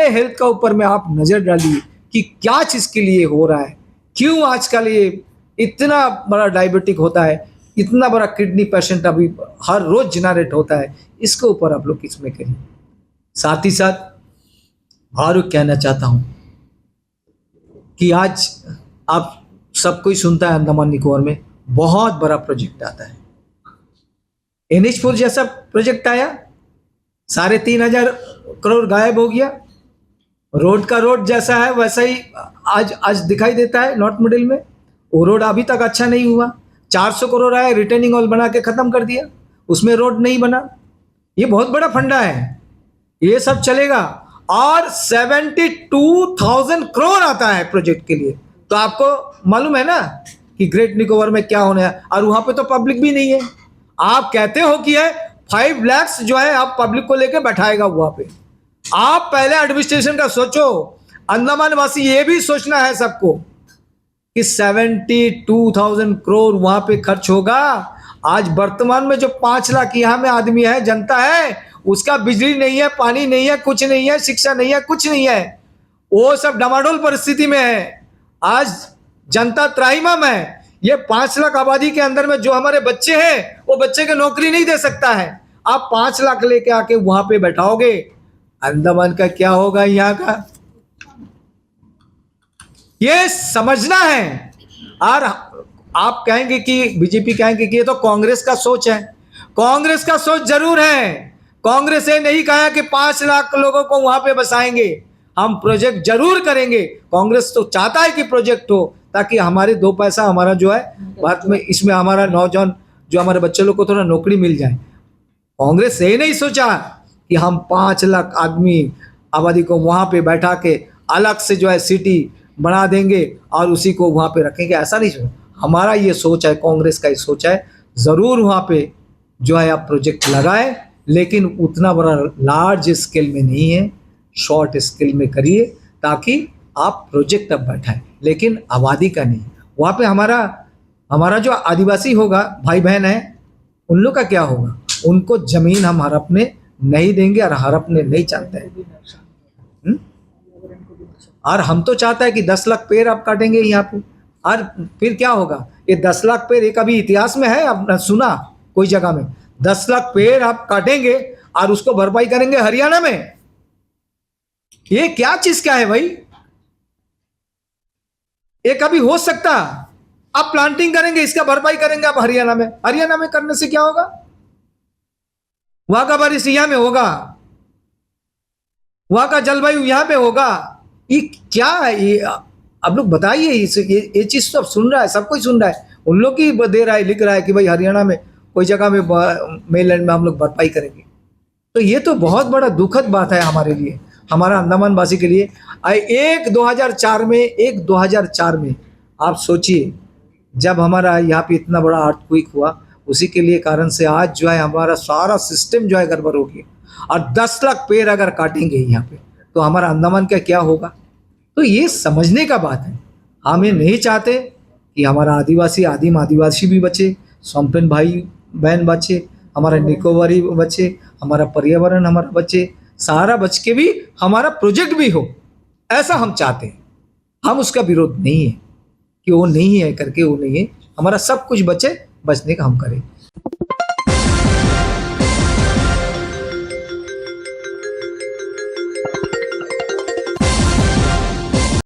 हेल्थ का ऊपर में आप नज़र डालिए कि क्या चीज़ के लिए हो रहा है, क्यों आजकल ये इतना बड़ा डायबिटिक होता है, इतना बड़ा किडनी पेशेंट अभी हर रोज़ जनरेट होता है, इसके ऊपर आप लोग इसमें करिए। साथ ही साथ और कहना चाहता हूँ कि आज आप सब कोई सुनता है अंडमान निकोबार में बहुत बड़ा प्रोजेक्ट आता है। NH4 जैसा प्रोजेक्ट आया, 3,500 करोड़ गायब हो गया। रोड का रोड जैसा है वैसा ही आज दिखाई देता है नॉर्थ मिडिल में। वो रोड अभी तक अच्छा नहीं हुआ। 400 करोड़ आया, रिटर्निंग वॉल बना के ख़त्म कर दिया, उसमें रोड नहीं बना। ये बहुत बड़ा फंडा है, ये सब चलेगा। और 72,000 करोड़ आता है प्रोजेक्ट के लिए। तो आपको मालूम है ना कि ग्रेट निकोबार में क्या होने है, और वहाँ पे तो पब्लिक भी नहीं है। आप कहते हो कि है 5 लाख जो है आप पब्लिक को लेके बैठाएगा वहाँ पे। आप पहले एडमिनिस्ट्रेशन का सोचो। अंडमान वासी ये भी सोचना है सबको कि 72,000 करोड़ वहाँ पे खर्च होगा। आज वर्तमान में जो 5 लाख यहाँ में आदमी है, जनता है, उसका बिजली नहीं है, पानी नहीं है, कुछ नहीं है, शिक्षा नहीं है, कुछ नहीं है। वो सब डमाडोल परिस्थिति में है। आज जनता त्राहिमाम है। ये 5 लाख आबादी के अंदर में जो हमारे बच्चे हैं, वो बच्चे को नौकरी नहीं दे सकता है। आप 5 लाख लेके आके वहां पे बैठाओगे, अंडमान का क्या होगा, यहाँ का? ये समझना है। और आप कहेंगे कि बीजेपी कहेंगे कि ये तो कांग्रेस का सोच है। कांग्रेस का सोच जरूर है। कांग्रेस ये नहीं कहा कि 5 लाख लोगों को वहां पे बसाएंगे। हम प्रोजेक्ट जरूर करेंगे। कांग्रेस तो चाहता है कि प्रोजेक्ट हो, ताकि हमारे 2 पैसा हमारा जो है बात में, इसमें हमारा नौजवान जो हमारे बच्चे लोग को थोड़ा नौकरी मिल जाए। कांग्रेस ये नहीं सोचा कि हम 5 लाख आदमी आबादी को वहाँ पे बैठा के अलग से जो है सिटी बना देंगे और उसी को वहाँ पे रखेंगे, ऐसा नहीं सोचा। हमारा ये सोच है, कांग्रेस का ये सोच है, ज़रूर वहाँ पे जो है आप प्रोजेक्ट लगाए, लेकिन उतना बड़ा लार्ज स्केल में नहीं है, शॉर्ट स्केल में करिए, ताकि आप प्रोजेक्ट अब बैठाएं, लेकिन आबादी का नहीं। वहाँ पे हमारा जो आदिवासी होगा, भाई बहन है, उन लोग का क्या होगा? उनको ज़मीन हम हड़पने नहीं देंगे और हड़पने नहीं चाहते हैं। और हम तो चाहते हैं कि 10 लाख पेड़ आप काटेंगे यहाँ पे, और फिर क्या होगा? ये 10 लाख पेड़ एक अभी इतिहास में है, आपने सुना कोई जगह में 10 लाख पेड़ आप काटेंगे और उसको भरपाई करेंगे हरियाणा में? ये क्या चीज क्या है भाई? ये कभी हो सकता? आप प्लांटिंग करेंगे, इसका भरपाई करेंगे आप हरियाणा में करने से क्या होगा? वहां का बारिश यहाँ में होगा, वहां का जलवायु यहाँ पे होगा। ये क्या है? ये आप लोग बताइए। ये चीज तो सुन रहा है, सब कोई सुन रहा है। उन लोग की दे रहा है, लिख रहा है कि भाई हरियाणा में कोई जगह में मेनलैंड में हम लोग भरपाई करेंगे। तो ये तो बहुत बड़ा दुखद बात है हमारे लिए, हमारा अंडमान वासी के लिए। एक 2004 में आप सोचिए, जब हमारा यहाँ पे इतना बड़ा अर्थक्वेक हुआ, उसी के लिए कारण से आज जो है हमारा सारा सिस्टम जो है गड़बड़ हो गया। और 10 लाख पेड़ अगर काटेंगे यहाँ पे, तो हमारा अंडमान का क्या होगा? तो ये समझने का बात है। हम ये नहीं चाहते कि हमारा आदिवासी भी बचे, सोम्पेन भाई बहन बचे, हमारा निकोबारी बचे, हमारा पर्यावरण, हमारा बचे, सारा बच के भी हमारा प्रोजेक्ट भी हो, ऐसा हम चाहते हैं। हम उसका विरोध नहीं है कि वो नहीं है करके वो नहीं है, हमारा सब कुछ बचे, बचने का हम करें।